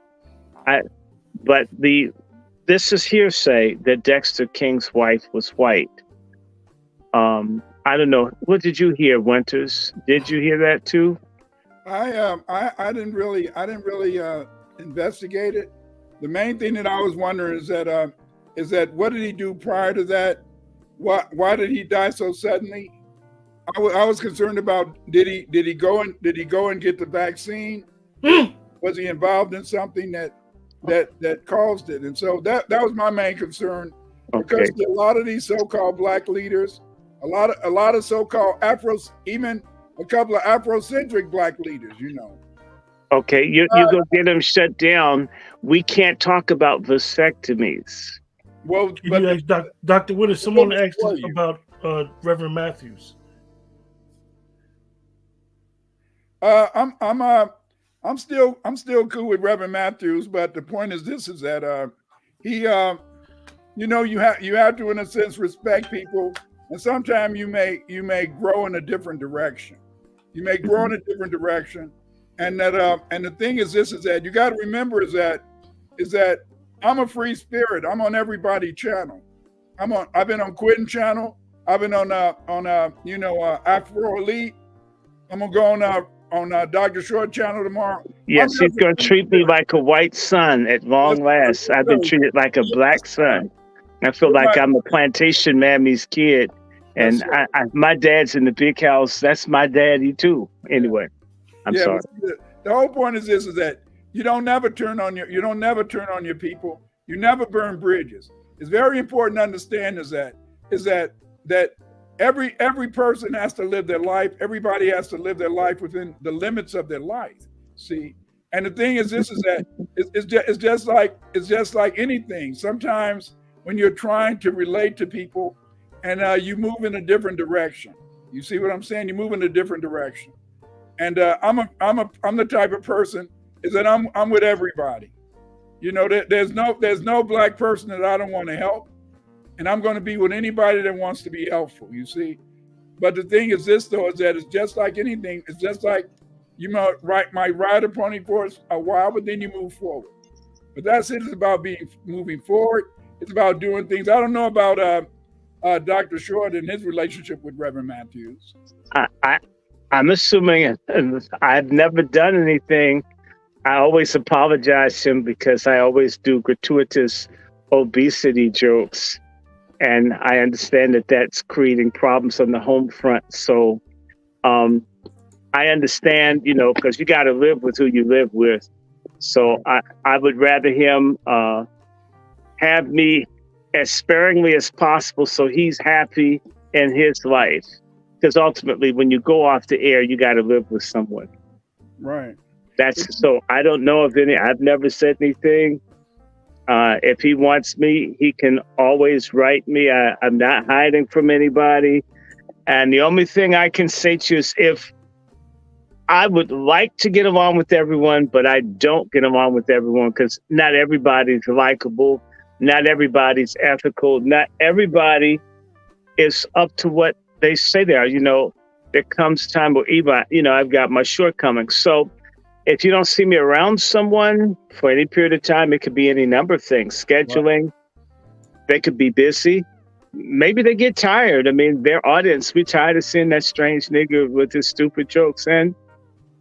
this is hearsay that Dexter King's wife was white. I don't know. What did you hear, Winters? Did you hear that too? I didn't really investigate it. The main thing that I was wondering is that what did he do prior to that? Why did he die so suddenly? I was concerned about did he go and get the vaccine? Was he involved in something that caused it? And so that was my main concern, because a lot of these so-called black leaders, a lot of so-called even a couple of Afrocentric black leaders, Okay, you go get them shut down. We can't talk about vasectomies. Well, Dr. Winters, someone asked about Reverend I'm I'm still cool with Reverend Matthews, but the point is this: is that he, you have to, in a sense, respect people, and sometimes you may grow in a different direction. You may grow in a different direction, and that and the thing is this: is that you got to remember is that I'm a free spirit. I'm on everybody's channel. I've been on Quentin channel. I've been on Afro Elite. I'm gonna go on Dr. Short channel tomorrow. Yes, he's going to treat me like a white son at long last. I've been treated like a black son. I feel like I'm a plantation mammy's kid. And my dad's in the big house. That's my daddy too. Anyway, I'm sorry. The whole point is this: is that you don't never turn on your people. You never burn bridges. It's very important to understand is that every person has to live their life. Everybody has to live their life within the limits of their life. See, and the thing is this: is that it's just like anything. Sometimes when you're trying to relate to people, and you move in a different direction. You see what I'm saying? You move in a different direction. And I'm the type of person is that I'm with everybody. There's no black person that I don't want to help, and I'm going to be with anybody that wants to be helpful. You see, but the thing is this though is that it's just like anything. It's just like you might ride a pony for a while, but then you move forward. But that's it. It's about moving forward. It's about doing things. I don't know about Dr. Short and his relationship with Reverend Matthews. I'm assuming I've never done anything. I always apologize to him because I always do gratuitous obesity jokes. And I understand that that's creating problems on the home front. So I understand, because you got to live with who you live with. So I would rather him have me as sparingly as possible so he's happy in his life. Because ultimately, when you go off the air, you got to live with someone. Right. So I don't know of any, I've never said anything. If he wants me, he can always write me. I'm not hiding from anybody. And the only thing I can say to you is if I would like to get along with everyone, but I don't get along with everyone because not everybody's likable. Not everybody's ethical. Not everybody is up to what they say they are. There comes time where even, I've got my shortcomings. So if you don't see me around someone for any period of time, it could be any number of things. Scheduling, wow. They could be busy. Maybe they get tired. I mean, their audience, we tired of seeing that strange nigga with his stupid jokes. And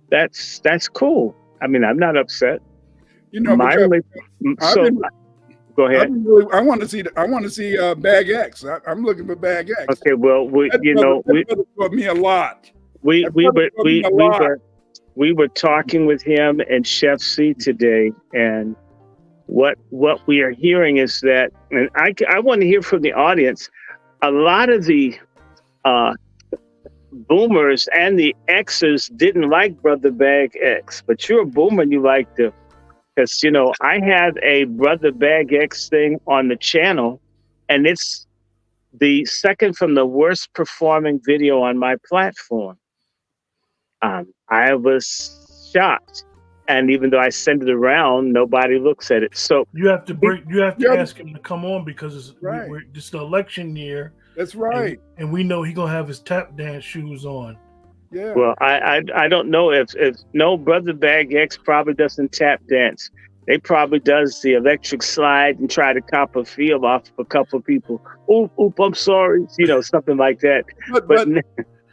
that's cool. I mean, I'm not upset. Go ahead. I want to see Bag X. I'm looking for Bag X. Okay, well, we for me a lot. We were talking with him and Chef C today, and what we are hearing is that, and I want to hear from the audience. A lot of the boomers and the Xers didn't like Brother Bag X, but you're a boomer and you liked him. Because, I have a Brother Bag X thing on the channel, and it's the second from the worst performing video on my platform. I was shocked. And even though I send it around, nobody looks at it. So you have to ask him to come on because it's right. It's the election year. That's right. And we know he's going to have his tap dance shoes on. Yeah. Well, I don't know if no, Brother Bag X probably doesn't tap dance. They probably does the electric slide and try to cop a feel off of a couple of people. Oop, I'm sorry. Something like that. But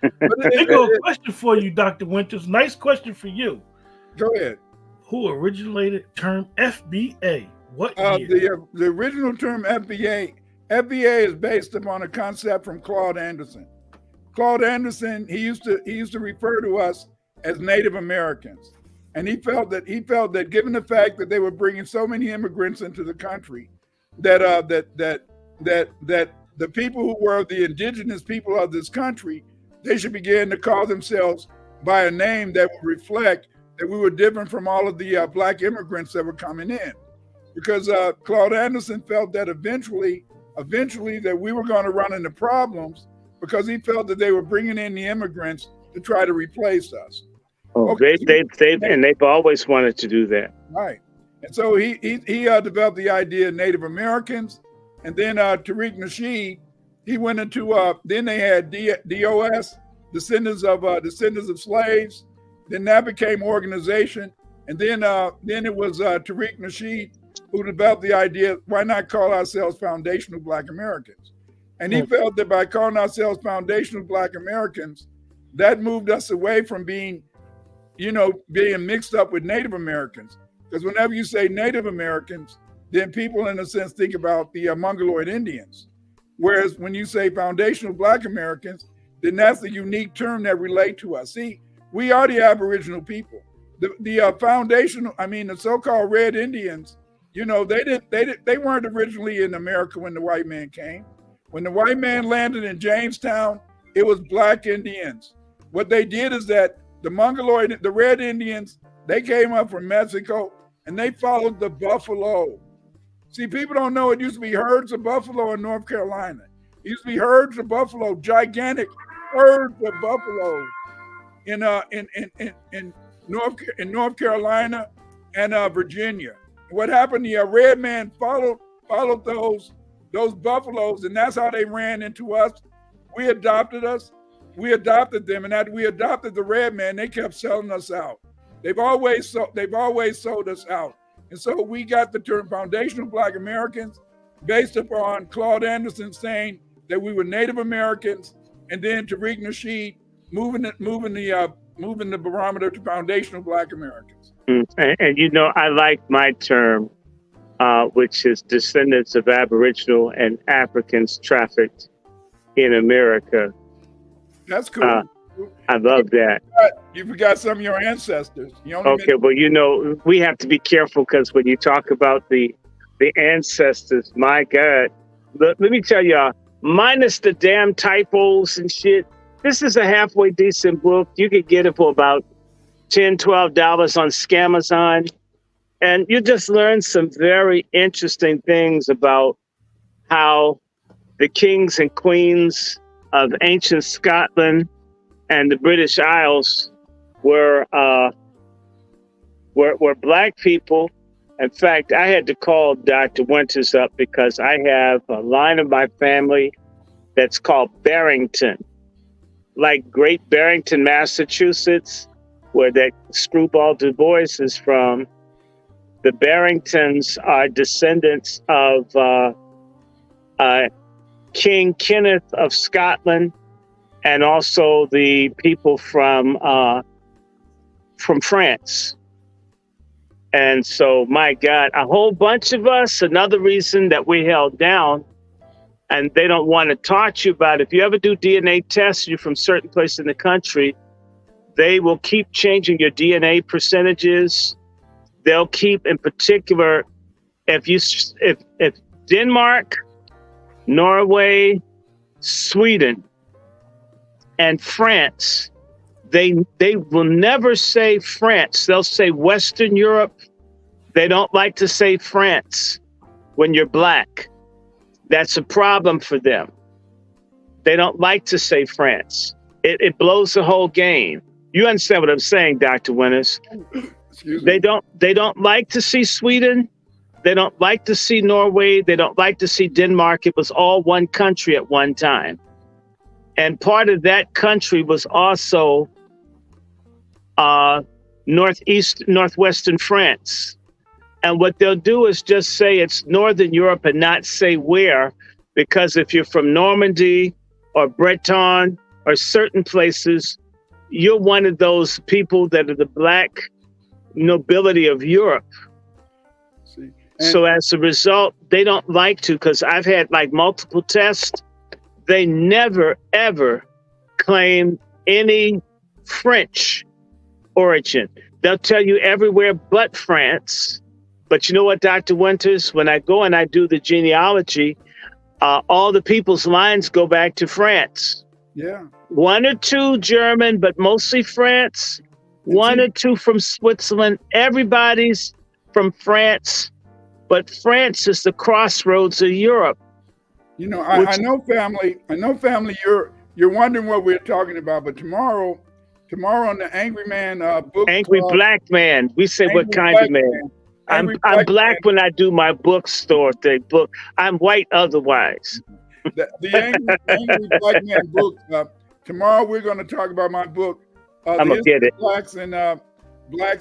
I got a question for you, Dr. Winters. Nice question for you. Go ahead. Who originated term FBA? What year? The original term FBA is based upon a concept from Claude Anderson. Claude Anderson, he used to refer to us as Native Americans, and he felt that given the fact that they were bringing so many immigrants into the country, that the people who were the indigenous people of this country, they should begin to call themselves by a name that would reflect that we were different from all of the black immigrants that were coming in, because Claude Anderson felt that eventually that we were going to run into problems. Because he felt that they were bringing in the immigrants to try to replace us. Oh, Okay, they've always wanted to do that. right. And so he developed the idea of Native Americans, and then Tariq Nasheed, he went into then they had DOS, descendants of slaves. Then that became organization, and then it was Tariq Nasheed who developed the idea, why not call ourselves Foundational Black Americans? And he felt that by calling ourselves Foundational Black Americans, that moved us away from being mixed up with Native Americans. Because whenever you say Native Americans, then people in a sense think about the Mongoloid Indians. Whereas when you say Foundational Black Americans, then that's the unique term that relate to us. See, we are the Aboriginal people. The so-called Red Indians, they weren't originally in America when the white man came. When the white man landed in Jamestown, it was Black Indians. What they did is that the Red Indians, they came up from Mexico and they followed the buffalo. See, people don't know it used to be herds of buffalo in North Carolina. It used to be herds of buffalo, gigantic herds of buffalo in North Carolina and Virginia. What happened? The red man followed those buffaloes, and that's how they ran into us. We adopted them, and after we adopted the red man, they kept selling us out. They've always sold us out. And so we got the term Foundational Black Americans based upon Claude Anderson saying that we were Native Americans, and then Tariq Nasheed moving the barometer to Foundational Black Americans. And I like my term, which is descendants of Aboriginal and Africans trafficked in America. That's cool. I love that. You forgot some of your ancestors. We have to be careful because when you talk about the ancestors, my God, let me tell y'all, minus the damn typos and shit, this is a halfway decent book. You could get it for about $10, $12 on Scamazon. And you just learn some very interesting things about how the kings and queens of ancient Scotland and the British Isles were Black people. In fact, I had to call Dr. Winters up because I have a line of my family that's called Barrington, like Great Barrington, Massachusetts, where that screwball Du Bois is from. The Barringtons are descendants of King Kenneth of Scotland, and also the people from France. And so, my God, a whole bunch of us, another reason that we held down, and they don't want to talk to you about it. If you ever do DNA tests, you're from certain place in the country, they will keep changing your DNA percentages. They'll keep, in particular, if Denmark, Norway, Sweden, and France, they will never say France. They'll say Western Europe. They don't like to say France when you're Black. That's a problem for them. They don't like to say France. It blows the whole game. You understand what I'm saying, Dr. Winters? They don't like to see Sweden. They don't like to see Norway. They don't like to see Denmark. It was all one country at one time. And part of that country was also northwestern France. And what they'll do is just say it's Northern Europe and not say where, because if you're from Normandy or Breton or certain places, you're one of those people that are the Black nobility of Europe. So as a result, they don't like to, because I've had like multiple tests. They never, ever claim any French origin. They'll tell you everywhere but France. But you know what, Dr. Winters, when I go and I do the genealogy, all the people's lines go back to France. Yeah. One or two German, but mostly France. One or two from Switzerland. Everybody's from France. But France is the crossroads of Europe. I know family. You're wondering what we're talking about, but tomorrow Tomorrow on the Angry Man book Angry club. Black Man. We say Angry what kind Black of man? Man. I'm Angry Black black Man. when I do my bookstore thing. I'm white otherwise. The Angry Black Man book. Tomorrow we're going to talk about my book. I'm gonna get it. Blacks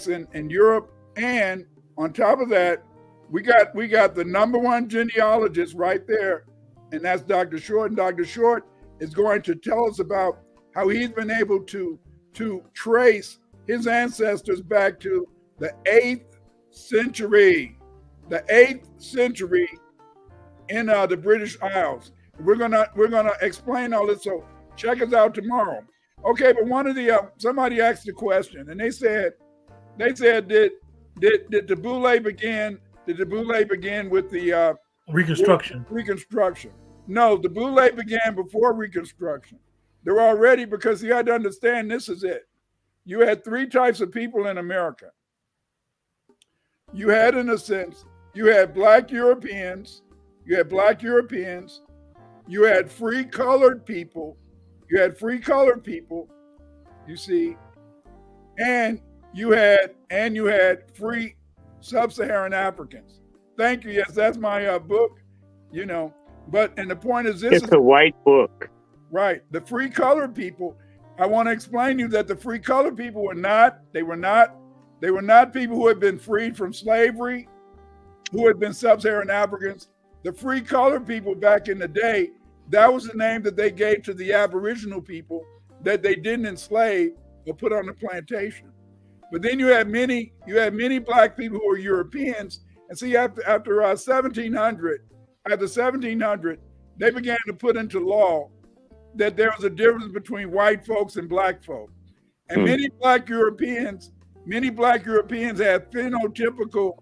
in Europe, and on top of that, we got the #1 genealogist right there, and that's Dr. Short. And Dr. Short is going to tell us about how he's been able to trace his ancestors back to the 8th century. The 8th century in the British Isles. We're gonna explain all this. So check us out tomorrow. Okay, but one of the somebody asked a question, and they said did the Boule begin? Did the Boule begin with the Reconstruction? Reconstruction. No, the Boule began before Reconstruction. They're already, because you had to understand, this is it. You had 3 types of people in America. You had, in a sense, you had black Europeans, you had free colored people, you see, and you had free sub-Saharan Africans. Thank you. Yes, that's my book, But and the point is this: it's a white book. Right. The free colored people. I want to explain to you that the free colored people were not people who had been freed from slavery, who had been sub-Saharan Africans. The free colored people back in the day, that was the name that they gave to the Aboriginal people that they didn't enslave or put on the plantation. But then you had many black people who were Europeans. And see, after 1700, they began to put into law that there was a difference between white folks and black folk. And many black Europeans had phenotypical,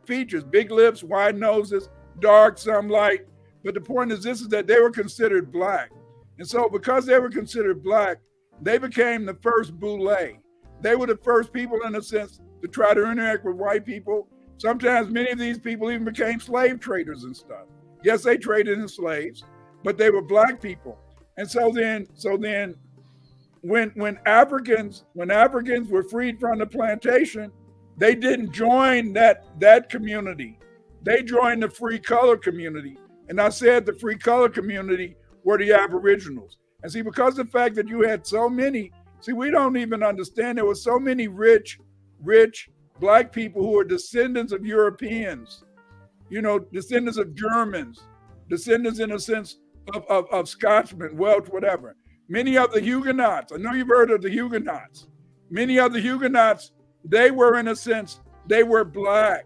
features, big lips, wide noses, dark, some light. But the point is this, is that they were considered black. And so because they were considered black, they became the first Boule. They were the first people, in a sense, to try to interact with white people. Sometimes many of these people even became slave traders and stuff. Yes, they traded in slaves, but they were black people. And so then when Africans were freed from the plantation, they didn't join that community. They joined the free color community. And I said the free color community were the Aboriginals. And see, because of the fact that you had so many, we don't even understand, there were so many rich black people who were descendants of Europeans, descendants of Germans, descendants, in a sense, of Scotchmen, Welsh, whatever. Many of the Huguenots, I know you've heard of the Huguenots. Many of the Huguenots, they were, in a sense, they were black.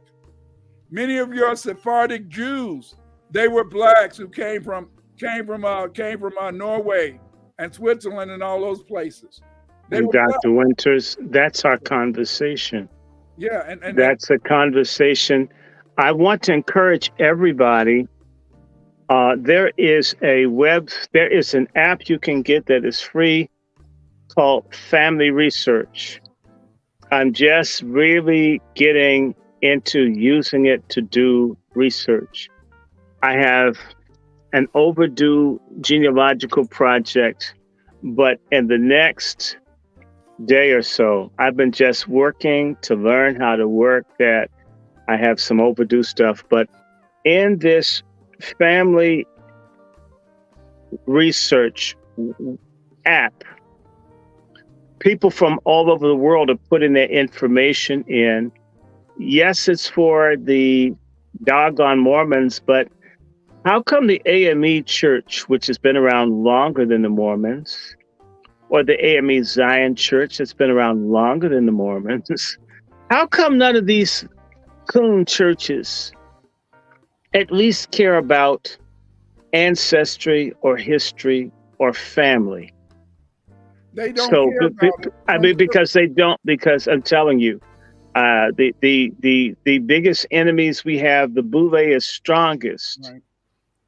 Many of your Sephardic Jews, they were blacks who came from Norway and Switzerland and all those places. And Dr. Winters, that's our conversation. Yeah, and that's a conversation. I want to encourage everybody. There is an app you can get that is free called Family Research. I'm just really getting into using it to do research. I have an overdue genealogical project, but in the next day or so, I've been just working to learn how to work that. I have some overdue stuff, but in this family research app, people from all over the world are putting their information in. Yes, it's for the doggone Mormons, but how come the AME Church, which has been around longer than the Mormons, or the AME Zion Church that's been around longer than the Mormons, how come none of these coon churches at least care about ancestry or history or family? They don't care about it. I mean, because they don't, because I'm telling you, the biggest enemies we have, the Boule is strongest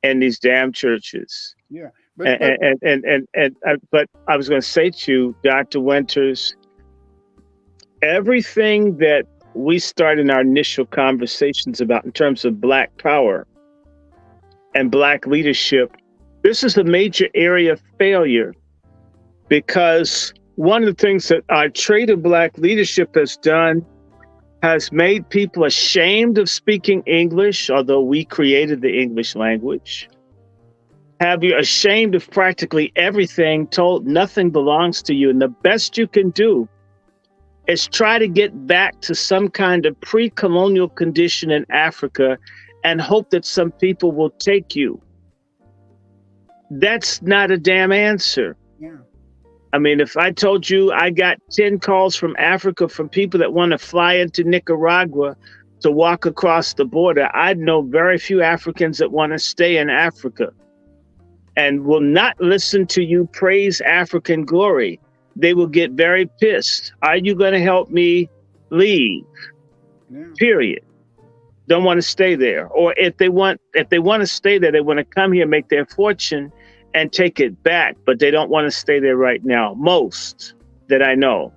in these damn churches. Yeah. But I was going to say to you, Dr. Winters, everything that we start in our initial conversations about in terms of Black power and Black leadership, this is a major area of failure because one of the things that our traitor black leadership has done has made people ashamed of speaking English, although we created the English language. Have you ashamed of practically everything, told nothing belongs to you. And the best you can do is try to get back to some kind of pre-colonial condition in Africa and hope that some people will take you. That's not a damn answer. Yeah. I mean, if I told you I got 10 calls from Africa from people that want to fly into Nicaragua to walk across the border, I'd know very few Africans that want to stay in Africa and will not listen to you praise African glory. They will get very pissed. Are you going to help me leave? Yeah. Period. Don't want to stay there. Or if they want to stay there, they want to come here, make their fortune and take it back, but they don't want to stay there right now. Most that I know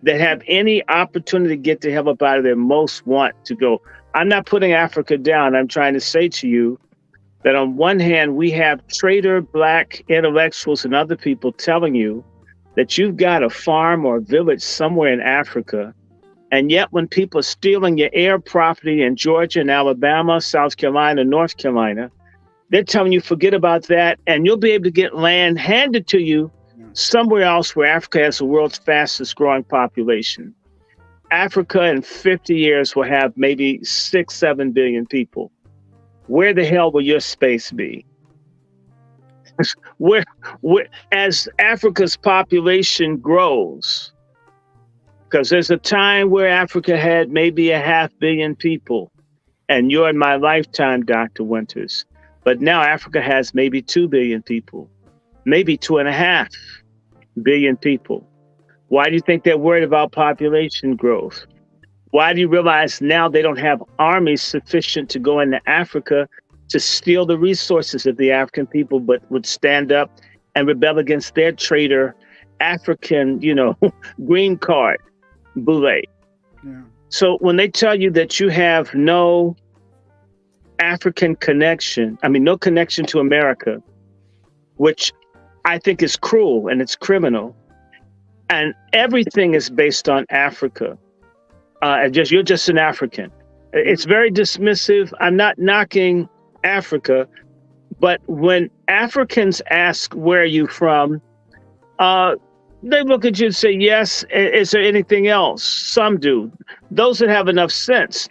that have any opportunity to get the hell up out of there, most want to go. I'm not putting Africa down. I'm trying to say to you that on one hand, we have traitor black intellectuals and other people telling you that you've got a farm or a village somewhere in Africa. And yet when people are stealing your air property in Georgia and Alabama, South Carolina, North Carolina, they're telling you forget about that, and you'll be able to get land handed to you somewhere else where Africa has the world's fastest growing population. Africa in 50 years will have maybe 6-7 billion people. Where the hell will your space be? where as Africa's population grows, because there's a time where Africa had maybe 500 million people, and you're in my lifetime, Dr. Winters. But now Africa has maybe 2 billion people, maybe 2.5 billion people. Why do you think they're worried about population growth? Why do you realize now they don't have armies sufficient to go into Africa to steal the resources of the African people, but would stand up and rebel against their traitor African, green card boule? Yeah. So when they tell you that you have no African connection, no connection to America, which I think is cruel and it's criminal, and everything is based on Africa. You're just an African. It's very dismissive. I'm not knocking Africa, but when Africans ask, where are you from? They look at you and say, yes. Is there anything else? Some do. Those that have enough sense.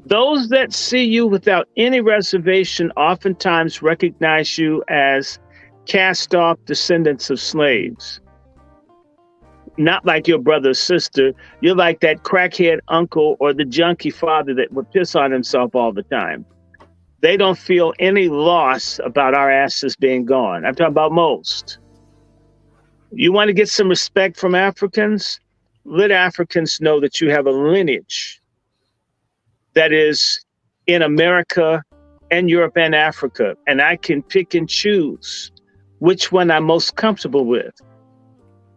Those that see you without any reservation oftentimes recognize you as cast-off descendants of slaves. Not like your brother or sister. You're like that crackhead uncle or the junkie father that would piss on himself all the time. They don't feel any loss about our asses being gone. I'm talking about most. You want to get some respect from Africans? Let Africans know that you have a lineage that is in America and Europe and Africa. And I can pick and choose which one I'm most comfortable with.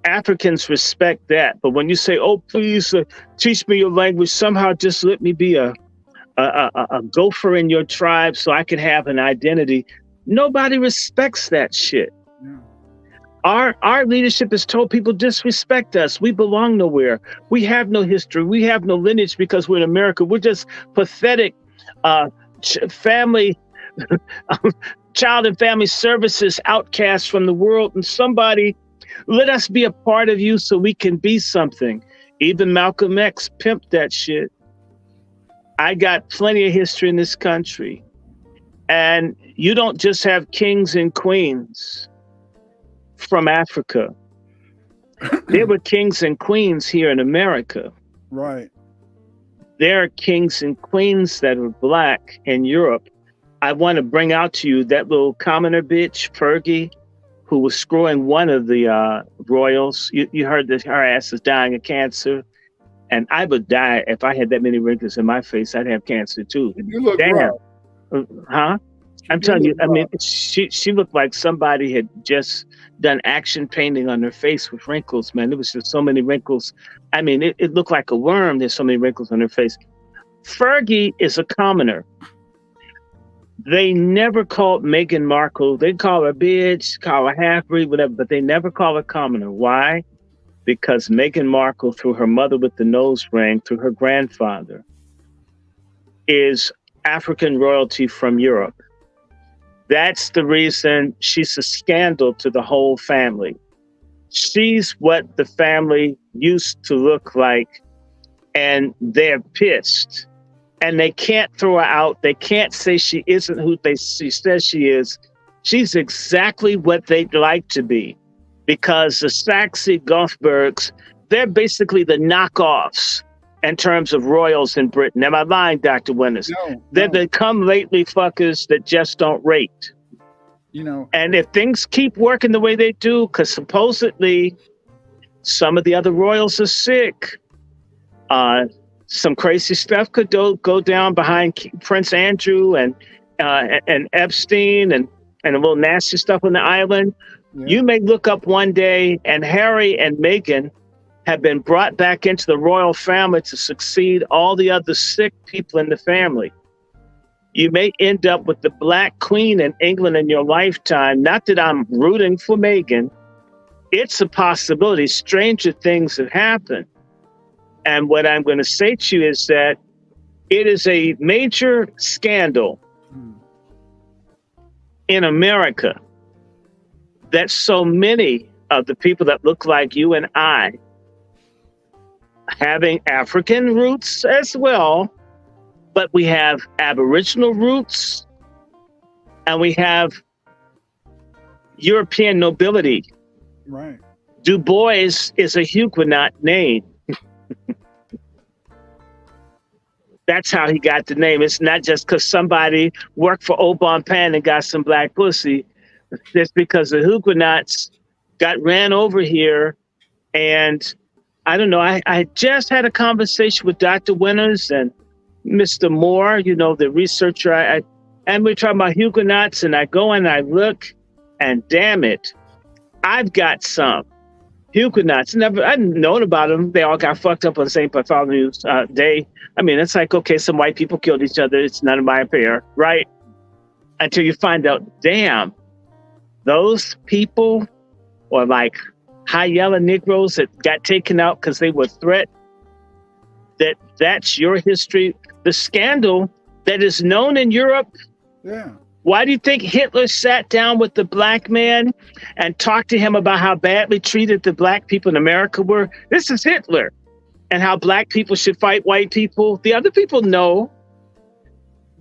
Africans respect that. But when you say, oh, please teach me your language, somehow just let me be a gopher in your tribe so I can have an identity. Nobody respects that shit. Yeah. Our leadership has told people, disrespect us. We belong nowhere. We have no history. We have no lineage because we're in America. We're just pathetic family, child and family services outcasts from the world. And somebody, let us be a part of you so we can be something. Even Malcolm X pimped that shit. I got plenty of history in this country. And you don't just have kings and queens from Africa. There were kings and queens here in America. Right. There are kings and queens that were black in Europe. I want to bring out to you that little commoner bitch, Fergie, who was screwing one of the royals. You heard that her ass is dying of cancer. And I would die if I had that many wrinkles in my face. I'd have cancer too. You look damn. rough. Huh? I'm telling you, she looked like somebody had just done action painting on her face with wrinkles, man. There was just so many wrinkles. It looked like a worm. There's so many wrinkles on her face. Fergie is a commoner. They never called Meghan Markle. They call her bitch, call her half-breed, whatever, but they never call her commoner. Why? because Meghan Markle, through her mother with the nose ring, through her grandfather, is African royalty from Europe. That's the reason she's a scandal to the whole family. She's what the family used to look like, and they're pissed. And they can't throw her out. They can't say she isn't who she says she is. She's exactly what they'd like to be, because the Saxe Gothbergs, they're basically the knockoffs in terms of royals in Britain. Am I lying, Dr. Winters? No, They're the come-lately fuckers that just don't rate. You know, and if things keep working the way they do, because supposedly some of the other royals are sick, some crazy stuff could go down behind Prince Andrew and Epstein and a little nasty stuff on the island. Yeah. You may look up one day and Harry and Meghan have been brought back into the royal family to succeed all the other sick people in the family. You may end up with the Black Queen in England in your lifetime. Not that I'm rooting for Meghan. It's a possibility. Stranger things have happened. And what I'm going to say to you is that it is a major scandal in America that so many of the people that look like you and I, having African roots as well, but we have Aboriginal roots and we have European nobility. Right. Du Bois is a Huguenot name. That's how he got the name. It's not just because somebody worked for Obon Pan and got some black pussy. It's because the Huguenots got ran over here. And I don't know, I just had a conversation with Dr. Winters and Mr. Moore, you know, the researcher. And we're talking about Huguenots, and I go and I look, and damn it, I've got some Huguenots. I've known about them. They all got fucked up on St. Bartholomew's Day. I mean, it's like, okay, some white people killed each other. It's none of my affair, right? Until you find out, damn, those people or like high yellow Negroes that got taken out because they were a threat, that's your history. The scandal that is known in Europe. Yeah. Why do you think Hitler sat down with the black man and talked to him about how badly treated the black people in America were? This is Hitler, and how black people should fight white people. The other people know.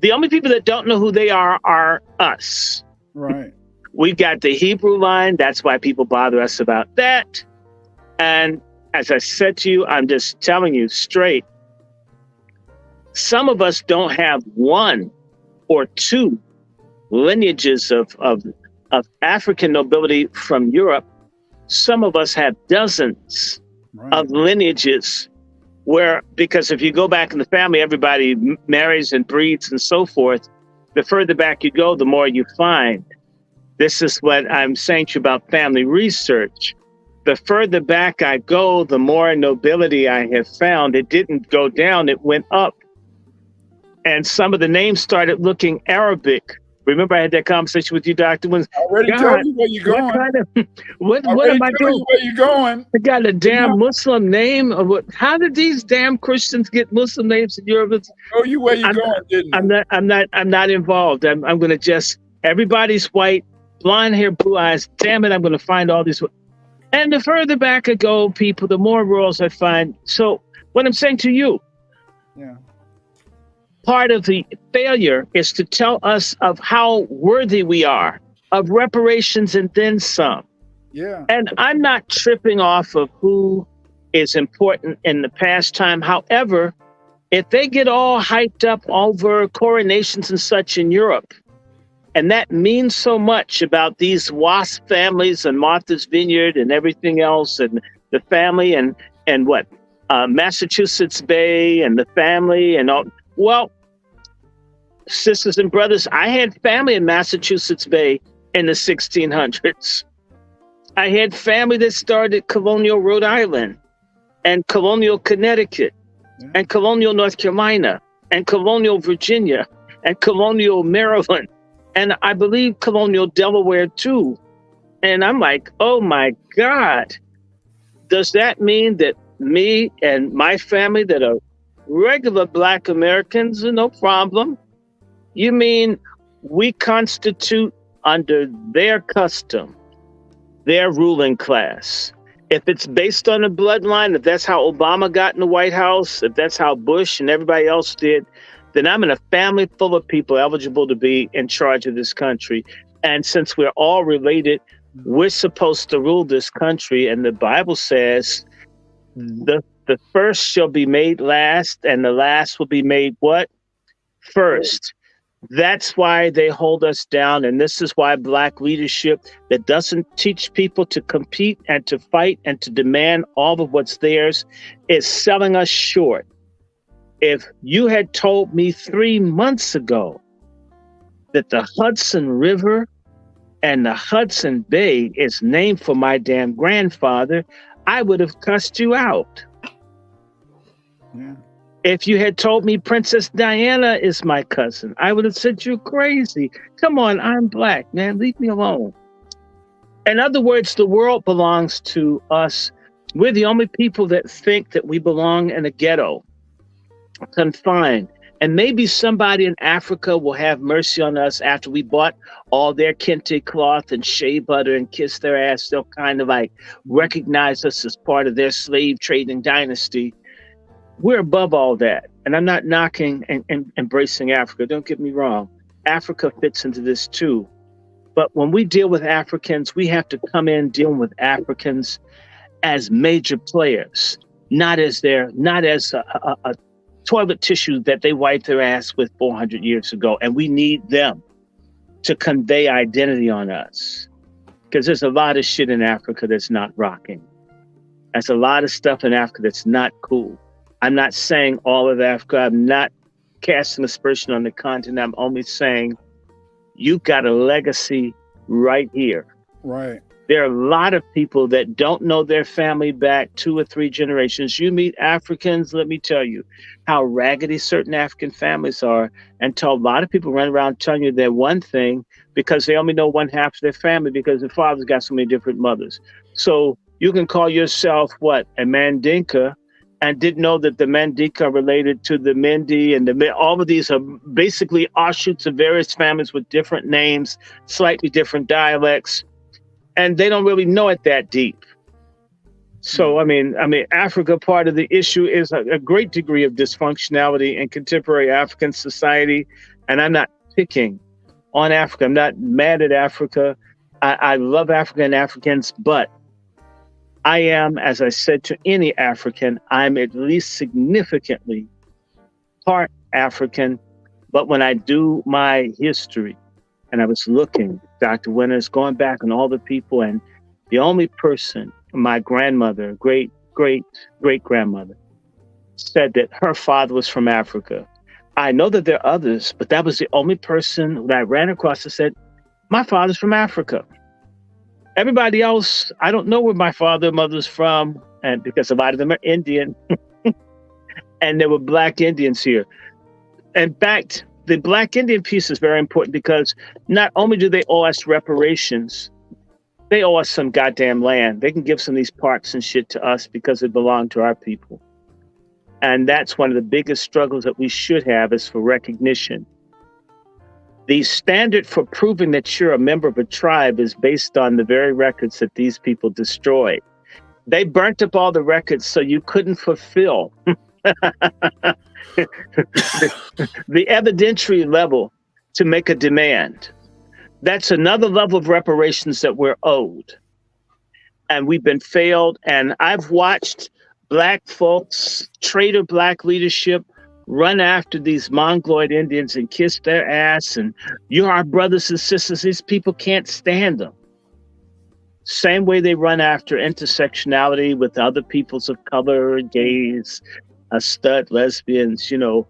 The only people that don't know who they are us. Right. We've got the Hebrew line. That's why people bother us about that. And as I said to you, I'm just telling you straight. Some of us don't have one or two lineages of African nobility from Europe. Some of us have dozens of lineages where, because if you go back in the family, everybody marries and breeds and so forth. The further back you go, the more you find. This is what I'm saying to you about family research. The further back I go, the more nobility I have found. It didn't go down, it went up. And some of the names started looking Arabic. Remember I had that conversation with you, Dr. Wins. I already told you where you're going. What am I doing? Where you going? I got a damn Muslim name. How did these damn Christians get Muslim names in Europe? Oh, you where you going, didn't you? I'm not involved. I'm going to just, everybody's white, blonde hair, blue eyes. Damn it, I'm going to find all these. And the further back I go, people, the more royals I find. So what I'm saying to you, part of the failure is to tell us of how worthy we are of reparations and then some. Yeah. And I'm not tripping off of who is important in the past time. However, if they get all hyped up over coronations and such in Europe, and that means so much about these WASP families and Martha's Vineyard and everything else, and the family and what, Massachusetts Bay and the family and all. Well, sisters and brothers, I had family in Massachusetts Bay in the 1600s. I had family that started colonial Rhode Island and colonial Connecticut and colonial North Carolina and colonial Virginia and colonial Maryland. And I believe colonial Delaware too. And I'm like, oh my God, Does that mean that me and my family that are regular Black Americans are no problem? You mean we constitute under their custom, their ruling class? If it's based on a bloodline, if that's how Obama got in the White House, if that's how Bush and everybody else did, then I'm in a family full of people eligible to be in charge of this country. And since we're all related, we're supposed to rule this country. And the Bible says the first shall be made last, and the last will be made what? First. That's why they hold us down. And this is why Black leadership that doesn't teach people to compete and to fight and to demand all of what's theirs is selling us short. If you had told me 3 months ago that the Hudson River and the Hudson Bay is named for my damn grandfather, I would have cussed you out. Yeah. If you had told me Princess Diana is my cousin, I would have said you're crazy. Come on, I'm Black, man. Leave me alone. In other words, the world belongs to us. We're the only people that think that we belong in a ghetto, confined. And maybe somebody in Africa will have mercy on us after we bought all their kente cloth and shea butter and kissed their ass. They'll kind of like recognize us as part of their slave trading dynasty. We're above all that. And I'm not knocking and embracing Africa. Don't get me wrong. Africa fits into this too. But when we deal with Africans, we have to come in dealing with Africans as major players, not as a toilet tissue that they wiped their ass with 400 years ago. And we need them to convey identity on us. Because there's a lot of shit in Africa that's not rocking. There's a lot of stuff in Africa that's not cool. I'm not saying all of Africa. I'm not casting aspersion on the continent. I'm only saying you've got a legacy right here. Right. There are a lot of people that don't know their family back 2 or 3 generations. You meet Africans, let me tell you how raggedy certain African families are, until a lot of people run around telling you they're one thing because they only know one half of their family because their father's got so many different mothers. So you can call yourself what? A Mandinka, and didn't know that the Mandinka are related to the Mindi, and all of these are basically offshoots of various families with different names, slightly different dialects, and they don't really know it that deep. So, I mean, Africa, part of the issue is a great degree of dysfunctionality in contemporary African society, and I'm not picking on Africa. I'm not mad at Africa. I love Africa and Africans, but I am, as I said to any African, I'm at least significantly part African. But when I do my history, and I was looking, Dr. Winters, going back on all the people, and the only person, my grandmother, great-great-great-grandmother, said that her father was from Africa. I know that there are others, but that was the only person that I ran across that said, my father's from Africa. Everybody else, I don't know where my father and mother's from, and because a lot of them are Indian, and there were Black Indians here. In fact, the Black Indian piece is very important because not only do they owe us reparations, they owe us some goddamn land. They can give some of these parks and shit to us because it belonged to our people. And that's one of the biggest struggles that we should have, is for recognition. The standard for proving that you're a member of a tribe is based on the very records that these people destroyed. They burnt up all the records so you couldn't fulfill the evidentiary level to make a demand. That's another level of reparations that we're owed. And we've been failed. And I've watched Black folks, traitor Black leadership, run after these Mongoloid Indians and kiss their ass, and you're our brothers and sisters. These people can't stand them. Same way they run after intersectionality with other peoples of color, gays, stud, lesbians, you know.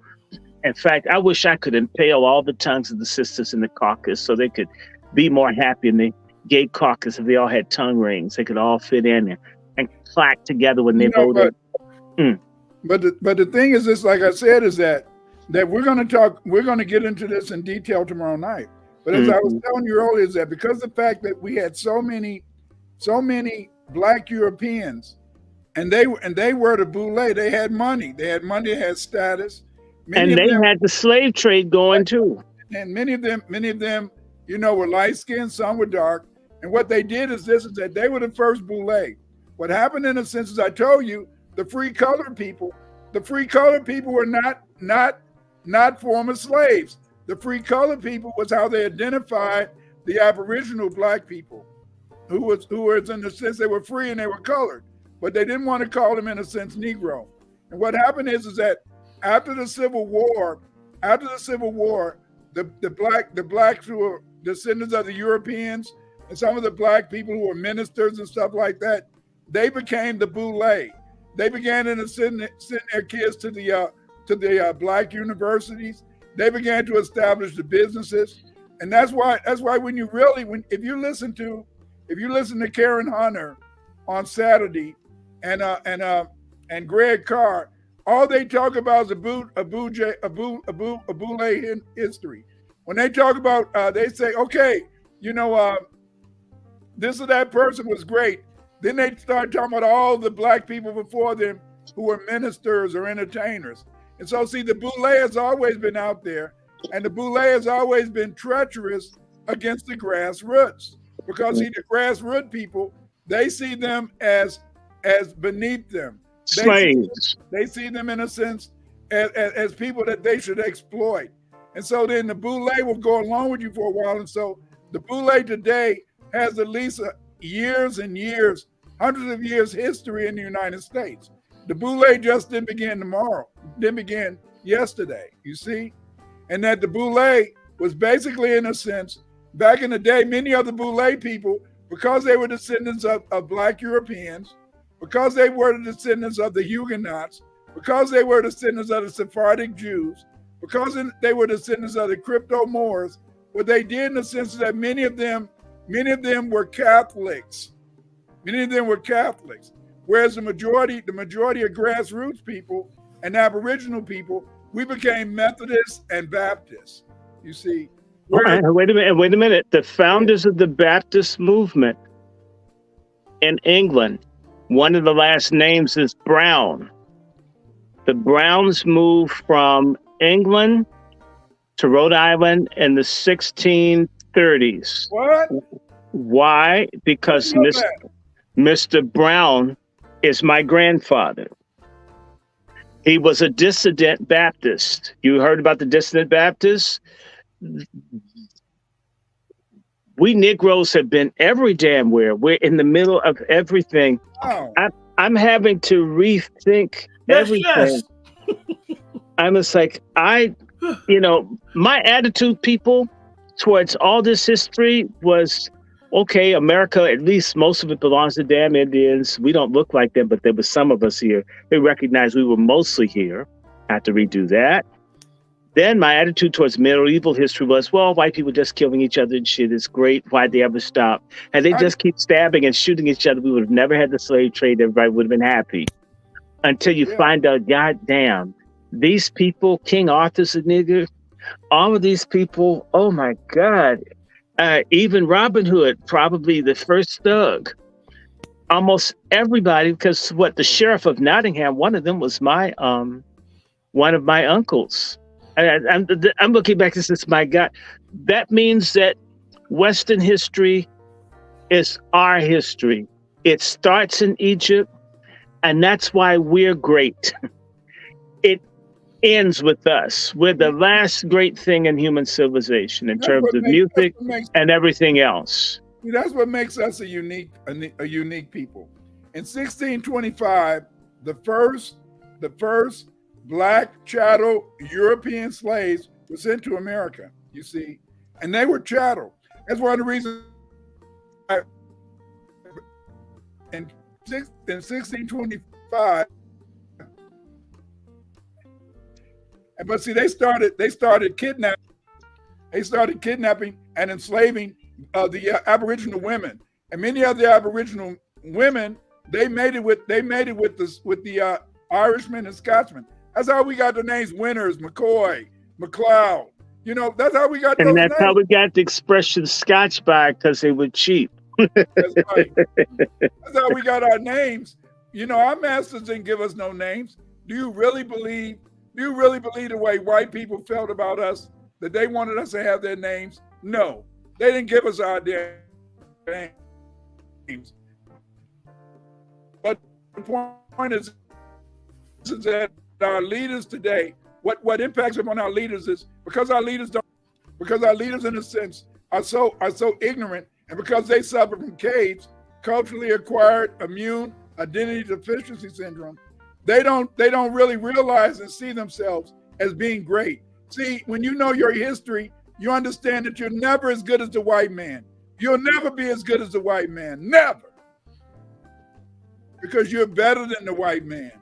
In fact, I wish I could impale all the tongues of the sisters in the caucus so they could be more happy in the gay caucus if they all had tongue rings. They could all fit in there and clack together when they voted. But the thing is this, like I said, is that we're going to get into this in detail tomorrow night. But as I was telling you earlier, is that because the fact that we had so many Black Europeans and they were the boule. They had money. They had money. They had status. And they had the slave trade going too. And many of them, were light skinned. Some were dark. And what they did is that they were the first boule. What happened in a sense, as I told you, the free colored people were not former slaves. The free colored people was how they identified the Aboriginal black people, who was in the sense they were free and they were colored, but they didn't want to call them in a sense Negro. And what happened is that after the Civil War, the blacks who were descendants of the Europeans and some of the black people who were ministers and stuff like that, they became the boule. They began to send their kids to the black universities. They began to establish the businesses, and that's why if you listen to Karen Hunter on Saturday and Greg Carr, all they talk about is a boule history. When they talk about, they say, okay, this or that person was great. Then they start talking about all the black people before them who were ministers or entertainers. And so, see, the boule has always been out there, and the boule has always been treacherous against the grassroots, because see, the grassroots people, they see them as beneath them. Slaves. They see them in a sense as people that they should exploit. And so then the boule will go along with you for a while. And so the boule today has at least years and years, hundreds of years history in the United States. The boule just didn't begin yesterday, you see? And that the boule was basically, in a sense, back in the day, many of the boule people, because they were descendants of black Europeans, because they were the descendants of the Huguenots, because they were descendants of the Sephardic Jews, because they were descendants of the crypto Moors, what they did in the sense is that many of them were Catholics. Many of them were Catholics. Whereas the majority of grassroots people and Aboriginal people, we became Methodists and Baptists, you see. Wait a minute. The founders of the Baptist movement in England, one of the last names is Brown. The Browns moved from England to Rhode Island in the 1630s. What? Why? Because Mr. Brown is my grandfather. He was a dissident Baptist. You heard about the dissident Baptists? We Negroes have been every damn where. We're in the middle of everything. Oh. I'm having to rethink everything. Yes. I'm just like, my attitude, people, towards all this history was, okay, America, at least most of it belongs to damn Indians. We don't look like them, but there were some of us here. They recognized we were mostly here. I had to redo that. Then my attitude towards medieval history was, well, white people just killing each other and shit is great. Why'd they ever stop? And they just keep stabbing and shooting each other. We would have never had the slave trade. Everybody would have been happy. Until you find out, goddamn, these people, King Arthur's a nigger, all of these people, oh my God. Even Robin Hood, probably the first thug. Almost everybody, because the sheriff of Nottingham, one of them was one of my uncles. I'm looking back, this is my God. That means that Western history is our history. It starts in Egypt, and that's why we're great. It ends with us. We're the last great thing in human civilization in terms of music and everything else. That's what makes us a unique people. In 1625, the first Black chattel European slaves were sent to America, you see, and they were chattel. That's one of the reasons in 1625. But see, they started kidnapping and enslaving the Aboriginal women, and many of the Aboriginal women they mated with the Irishmen and Scotsmen. That's how we got the names Winters, McCoy, McLeod. That's how we got those names. And that's how we got the expression Scotch bar, because they were cheap. That's right. That's how we got our names. our masters didn't give us no names. Do you really believe the way white people felt about us, that they wanted us to have their names? No, they didn't give us our damn names. But the point is that our leaders today, what impacts upon our leaders is because our leaders in a sense are so ignorant, and because they suffer from CAIDS, culturally acquired immune identity deficiency syndrome, they don't really realize and see themselves as being great. See, when you know your history, you understand that you're never as good as the white man. You'll never be as good as the white man, never. Because you're better than the white man.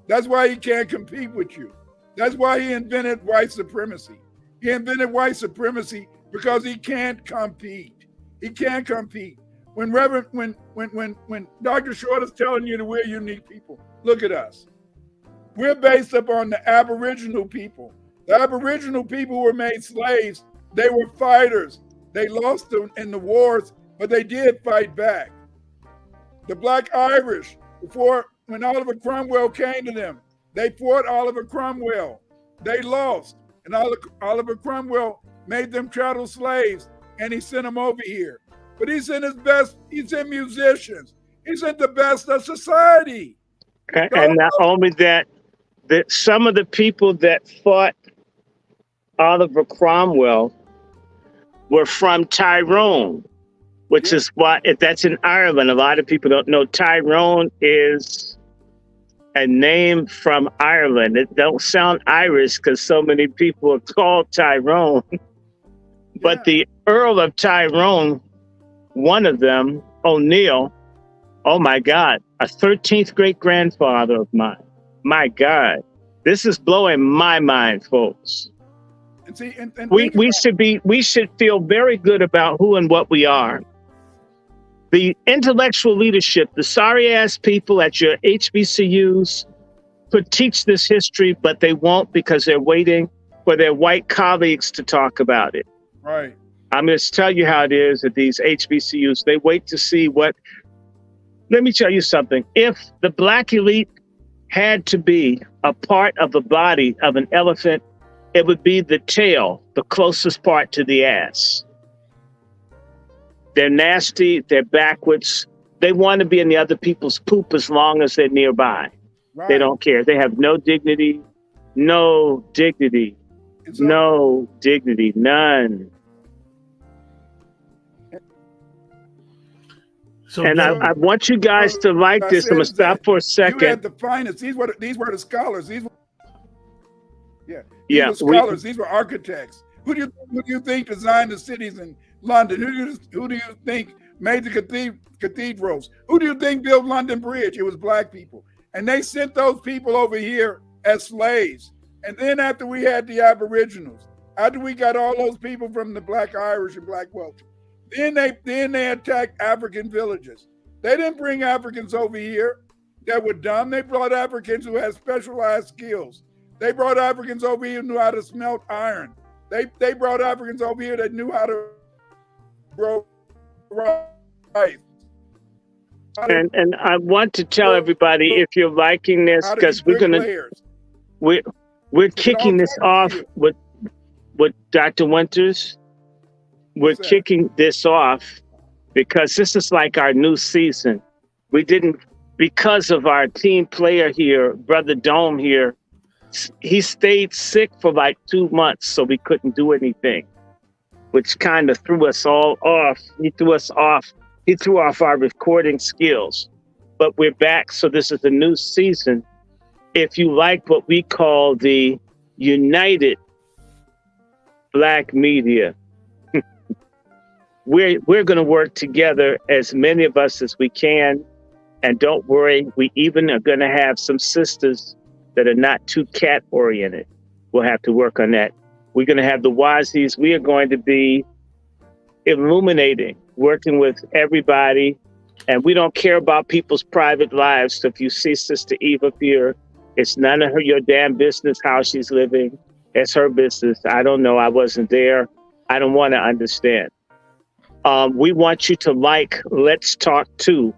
That's why he can't compete with you. That's why he invented white supremacy. He invented white supremacy because he can't compete. He can't compete. When Dr. Short is telling you that we're unique people, look at us. We're based upon the Aboriginal people. The Aboriginal people were made slaves. They were fighters. They lost them in the wars, but they did fight back. The Black Irish, when Oliver Cromwell came to them, they fought Oliver Cromwell. They lost, and Oliver Cromwell made them chattel slaves, and he sent them over here. But he sent his best. He sent musicians. He sent the best of society. And not only that some of the people that fought Oliver Cromwell were from Tyrone, which is why that's in Ireland. A lot of people don't know Tyrone is a name from Ireland. It don't sound Irish because so many people are called Tyrone. But the Earl of Tyrone, one of them, O'Neill, oh my God, a 13th great grandfather of mine. My God, this is blowing my mind, folks. And see, and we should feel very good about who and what we are. The intellectual leadership, the sorry ass people at your HBCUs could teach this history, but they won't because they're waiting for their white colleagues to talk about it. Right. I'm going to tell you how it is at these HBCUs. They wait to see what. Let me tell you something. If the Black elite had to be a part of the body of an elephant, it would be the tail, the closest part to the ass. They're nasty. They're backwards. They want to be in the other people's poop as long as they're nearby. Right. They don't care. They have no dignity, none. So, and I want you guys to like this. I'm going to stop for a second. You had the finest. These were the scholars. These were scholars. These were architects. Who do you think designed the cities in London? Who do you think made the cathedrals? Who do you think built London Bridge? It was Black people. And they sent those people over here as slaves. And then after we had the Aboriginals, after we got all those people from the Black Irish and Black Welsh, then they attacked African villages. They didn't bring Africans over here that were dumb. They brought Africans who had specialized skills. They brought Africans over here who knew how to smelt iron. They brought Africans over here that knew how to grow rice. And I want to tell everybody, if you're liking this, because we're kicking this off with Dr. Winters. We're kicking this off because this is like our new season. We didn't, because of our team player here, Brother Dome here, he stayed sick for like 2 months, so we couldn't do anything, which kind of threw us all off. He threw off our recording skills, but we're back. So this is a new season. If you like what we call the United Black Media, we're going to work together, as many of us as we can. And don't worry, we even are going to have some sisters that are not too cat oriented. We'll have to work on that. We're going to have the Wazies. We are going to be illuminating, working with everybody. And we don't care about people's private lives. So if you see Sister Eve up here, it's none of your damn business how she's living. It's her business. I don't know. I wasn't there. I don't want to understand. We want you to like Let's Talk 2.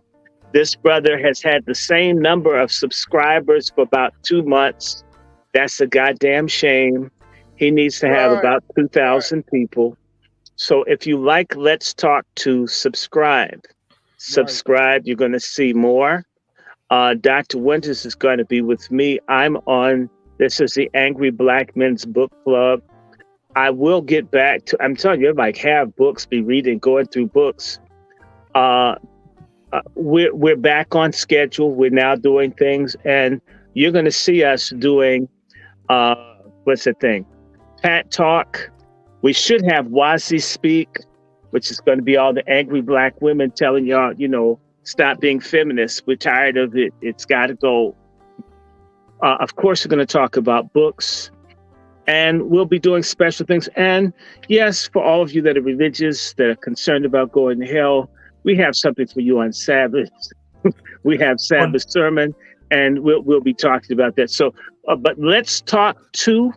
This brother has had the same number of subscribers for about 2 months. That's a goddamn shame. He needs to have about 2,000 people. So if you like Let's Talk to subscribe. Subscribe. You're going to see more. Dr. Winters is going to be with me. This is the Angry Black Men's Book Club. I will get back to, I'm telling you, like have books, be reading, going through books. We're back on schedule. We're now doing things, and you're going to see us doing, what's the thing? Pat Talk. We should have Wazi Speak, which is going to be all the angry Black women telling y'all, stop being feminists. We're tired of it. It's got to go. Of course, we're going to talk about books, and we'll be doing special things. And yes, for all of you that are religious, that are concerned about going to hell, we have something for you on Sabbath. We have Sabbath sermon, and we'll be talking about that. So, but Let's Talk to.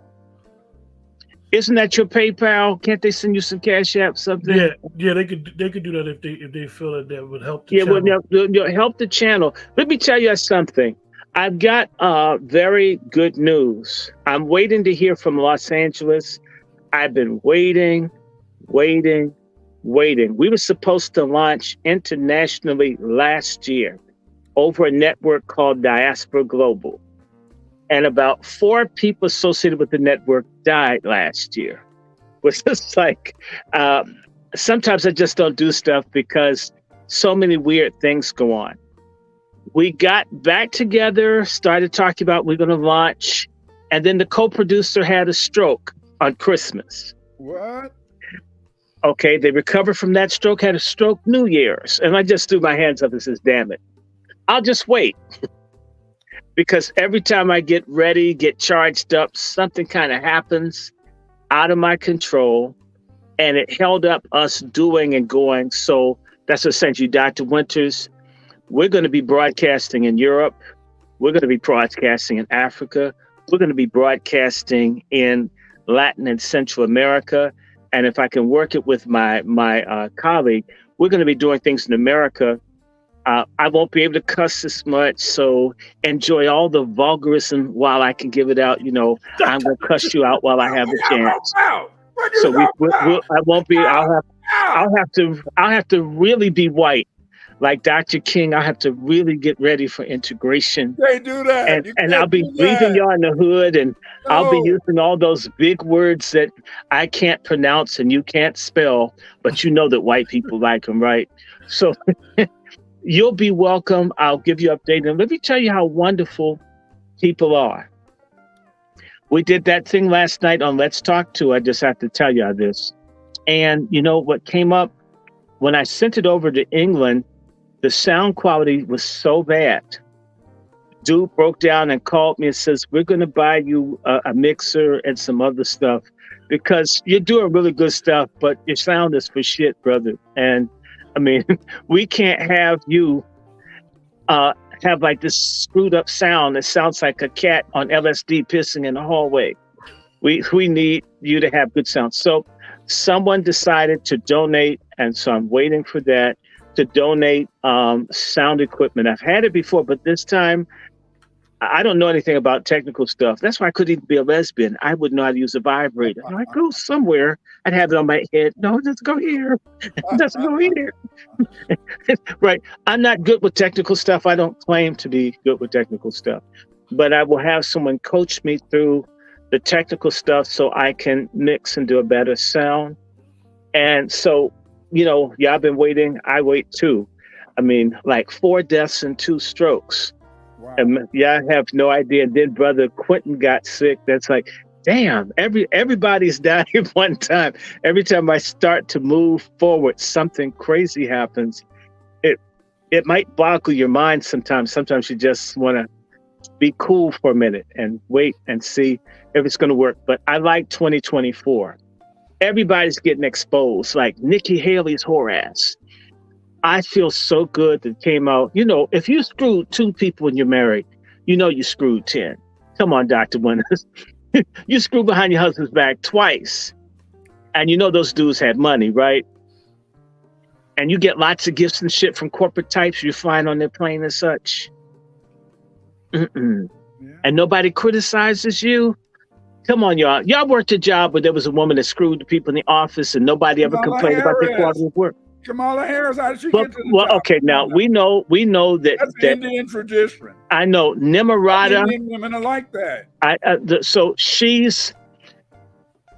Isn't that your PayPal? Can't they send you some Cash App, something? Yeah, they could do that if they feel that would help the channel. Well, help the channel. Let me tell you something. I've got very good news. I'm waiting to hear from Los Angeles. I've been waiting. We were supposed to launch internationally last year over a network called Diaspora Global. And about 4 people associated with the network died last year. Which is like, sometimes I just don't do stuff because so many weird things go on. We got back together, started talking about we're going to launch, and then the co-producer had a stroke on Christmas. What? Okay, they recovered from that stroke, had a stroke New Year's. And I just threw my hands up and says, damn it, I'll just wait. Because every time I get ready, get charged up, something kind of happens out of my control, and it held up us doing and going. So that's essentially Dr. Winters. We're going to be broadcasting in Europe. We're going to be broadcasting in Africa. We're going to be broadcasting in Latin and Central America. And if I can work it with my colleague, we're going to be doing things in America. I won't be able to cuss as much, so enjoy all the vulgarism while I can give it out. I'm going to cuss you out while I have a chance. So I won't be. I'll have to really be white, like Dr. King. I'll have to really get ready for integration. They do that, and I'll be leaving y'all in the hood, and I'll be using all those big words that I can't pronounce and you can't spell, but you know that white people like them, right? So. You'll be welcome. I'll give you updates. And let me tell you how wonderful people are. We did that thing last night on Let's Talk To. I just have to tell you this. And you know what came up? When I sent it over to England, the sound quality was so bad. Dude broke down and called me and says, we're going to buy you a mixer and some other stuff because you're doing really good stuff, but your sound is for shit, brother. And I mean, we can't have you have like this screwed up sound that sounds like a cat on LSD pissing in the hallway. We need you to have good sound. So someone decided to donate, and so I'm waiting for that, to donate sound equipment. I've had it before, but this time I don't know anything about technical stuff. That's why I couldn't even be a lesbian. I wouldn't know how to use a vibrator. I go somewhere, I'd have it on my head. No, it doesn't go here. It doesn't go here. Right. I'm not good with technical stuff. I don't claim to be good with technical stuff. But I will have someone coach me through the technical stuff so I can mix and do a better sound. And so, y'all been waiting. I wait too. I mean, like 4 deaths and 2 strokes. Wow. And I have no idea. Then Brother Quentin got sick. That's like, damn, everybody's dying at one time. Every time I start to move forward, something crazy happens. It might boggle your mind sometimes. Sometimes you just want to be cool for a minute and wait and see if it's going to work. But I like 2024. Everybody's getting exposed, like Nikki Haley's whore ass. I feel so good that it came out. If you screwed 2 people when you're married, you screwed 10. Come on, Dr. Winters. You screwed behind your husband's back twice. And those dudes had money, right? and you get lots of gifts and shit from corporate types you find on their plane and such. And nobody criticizes you. Come on, y'all. Y'all worked a job where there was a woman that screwed the people in the office and nobody ever complained about their quality of work. Kamala Harris, how did she get to the well, top? okay, now we know that that's the Indian tradition. I know Nimrata. Indian women are like that. So she's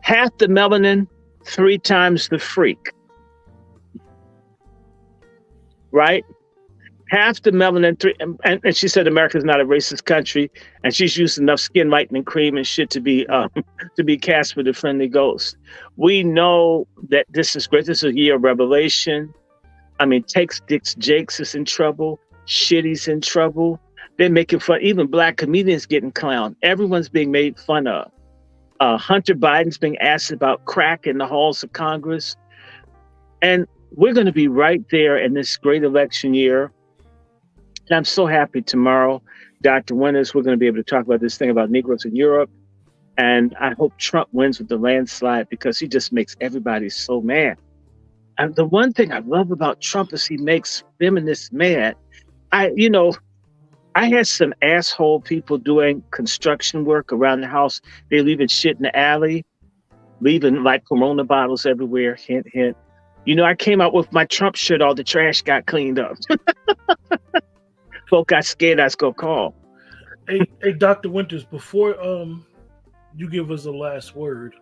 half the melanin, 3 times the freak. Right? Half the melanin, and she said America's not a racist country, and she's used enough skin lightening cream and shit to be Casper the Friendly Ghost. We know that this is great. This is a year of revelation. I mean, Dix Jakes is in trouble. Shitty's in trouble. They're making fun. Even black comedians getting clowned. Everyone's being made fun of. Hunter Biden's being asked about crack in the halls of Congress, and we're going to be right there in this great election year. And I'm so happy tomorrow, Dr. Winters, we're going to be able to talk about this thing about Negroes in Europe. And I hope Trump wins with the landslide because he just makes everybody so mad. And the one thing I love about Trump is he makes feminists mad. I had some asshole people doing construction work around the house. They're leaving shit in the alley, leaving like Corona bottles everywhere. Hint, hint. I came out with my Trump shirt. All the trash got cleaned up. Folk got scared I was going to call. Hey, Dr. Winters, before you give us a last word,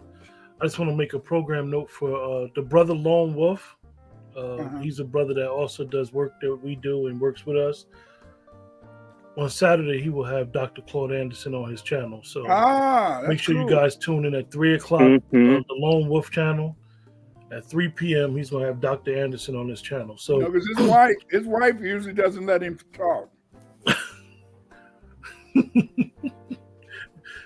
I just want to make a program note for the brother Lone Wolf. He's a brother that also does work that we do and works with us. On Saturday, he will have Dr. Claude Anderson on his channel. So make sure you guys tune in at 3 o'clock on the Lone Wolf channel. At 3 p.m., he's going to have Dr. Anderson on his channel. So, because his wife usually doesn't let him talk.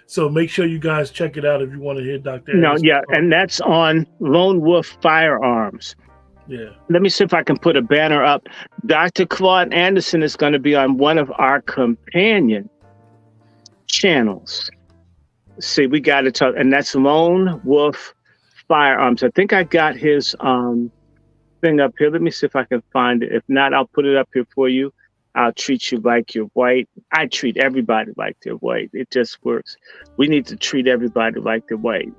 So make sure you guys check it out if you want to hear Dr. Anderson. No, yeah, and that's on Lone Wolf Firearms. Yeah. Let me see if I can put a banner up. Dr. Claude Anderson is going to be on one of our companion channels. See, we got to talk, and that's Lone Wolf Firearms. I think I got his thing up here. Let me see if I can find it. If not, I'll put it up here for you. I'll treat you like you're white. I treat everybody like they're white. It just works. We need to treat everybody like they're white.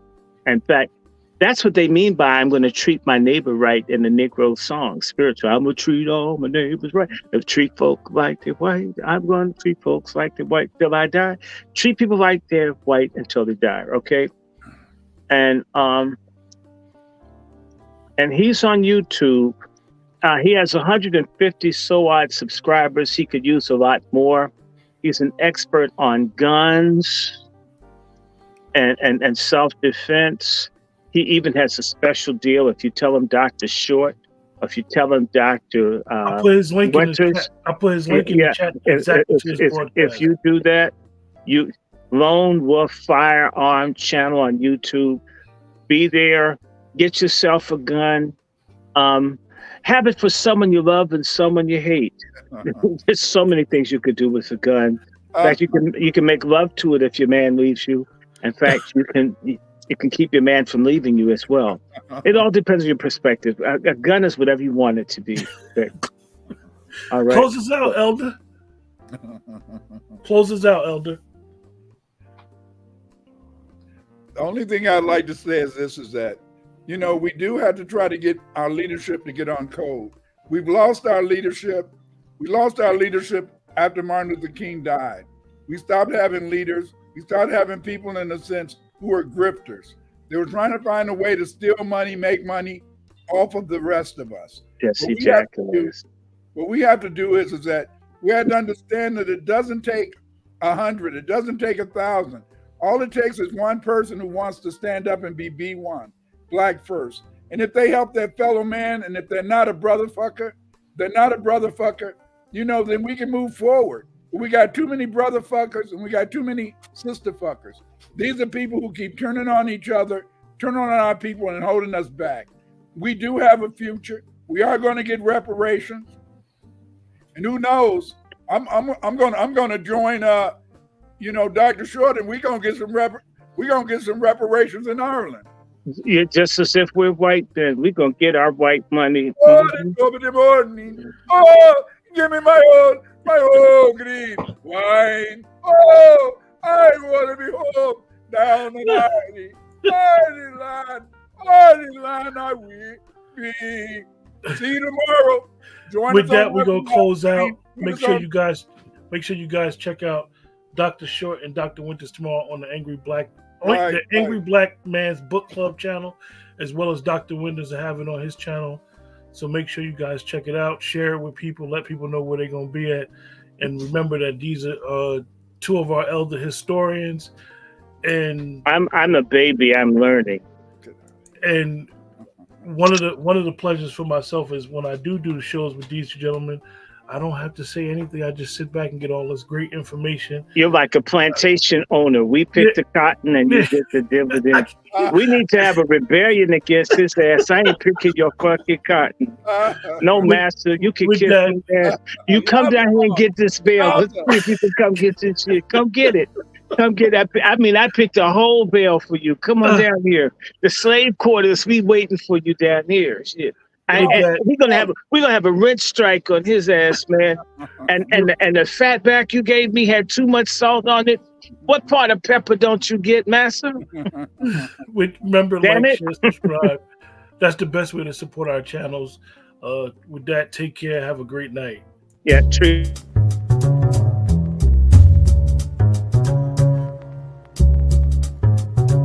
In fact, that's what they mean by I'm going to treat my neighbor right in the Negro song, spiritual. I'm going to treat all my neighbors right. If treat folk like they're white, I'm going to treat folks like they're white till I die. Treat people like they're white until they die, okay? And he's on YouTube. He has 150 so odd subscribers. He could use a lot more. He's an expert on guns and self-defense. He even has a special deal if you tell him Dr. Short, or if you tell him Dr. I'll put his link in the chat. I'll put his link in the chat. If you do that, you Lone Wolf Firearm channel on YouTube. Be there. Get yourself a gun. Have it for someone you love and someone you hate. There's so many things you could do with a gun. In fact, you can make love to it if your man leaves you. In fact, you can keep your man from leaving you as well. It all depends on your perspective. A gun is whatever you want it to be. All right. Close us out, Elder. Close us out, Elder. The only thing I'd like to say is this: is that we do have to try to get our leadership to get on code. We've lost our leadership. We lost our leadership after Martin Luther King died. We stopped having leaders. We started having people, in a sense, who were grifters. They were trying to find a way to steal money, make money off of the rest of us. Yes, exactly. What we have to do is that we have to understand that it doesn't take 100. It doesn't take 1,000. All it takes is one person who wants to stand up and be B1. Black first. And if they help their fellow man, and if they're not a brother fucker, then we can move forward. But we got too many brother fuckers and we got too many sister fuckers. These are people who keep turning on each other, turning on our people and holding us back. We do have a future. We are going to get reparations. And who knows? I'm going to join Dr. Short, and we're going to get some reparations in Ireland. Yeah, just as if we're white, then we're going to get our white money. Oh, it's over the morning. Oh, give me my own green wine. Oh, I want to be home down in Ireland. Ireland, I will be. See you tomorrow. Join With us that, on we're gonna close out. Make sure you guys. guys check out Dr. Short and Dr. Winters tomorrow on the Angry Black Man's Book Club channel, as well as Dr. Winters will have it on his channel. So make sure you guys check it out, share it with people, let people know where they're gonna be at, and remember that these are two of our elder historians. And I'm a baby. I'm learning. And one of the pleasures for myself is when I do the shows with these two gentlemen, I don't have to say anything. I just sit back and get all this great information. You're like a plantation owner. We pick the cotton and you get the dividend. We need to have a rebellion against his ass. I ain't picking your fucking cotton. No, master. You can kiss me, man. You come down here and get this bale. Let's see if you can come get this shit. Come get it. Come get it. I mean, I picked a whole bale for you. Come on down here. The slave quarters, we waiting for you down here. Shit. We're gonna have a rent strike on his ass, man. And the fat back you gave me had too much salt on it. What part of pepper don't you get, master? Remember, like, share, subscribe. That's the best way to support our channels. With that, take care. Have a great night. Yeah, true.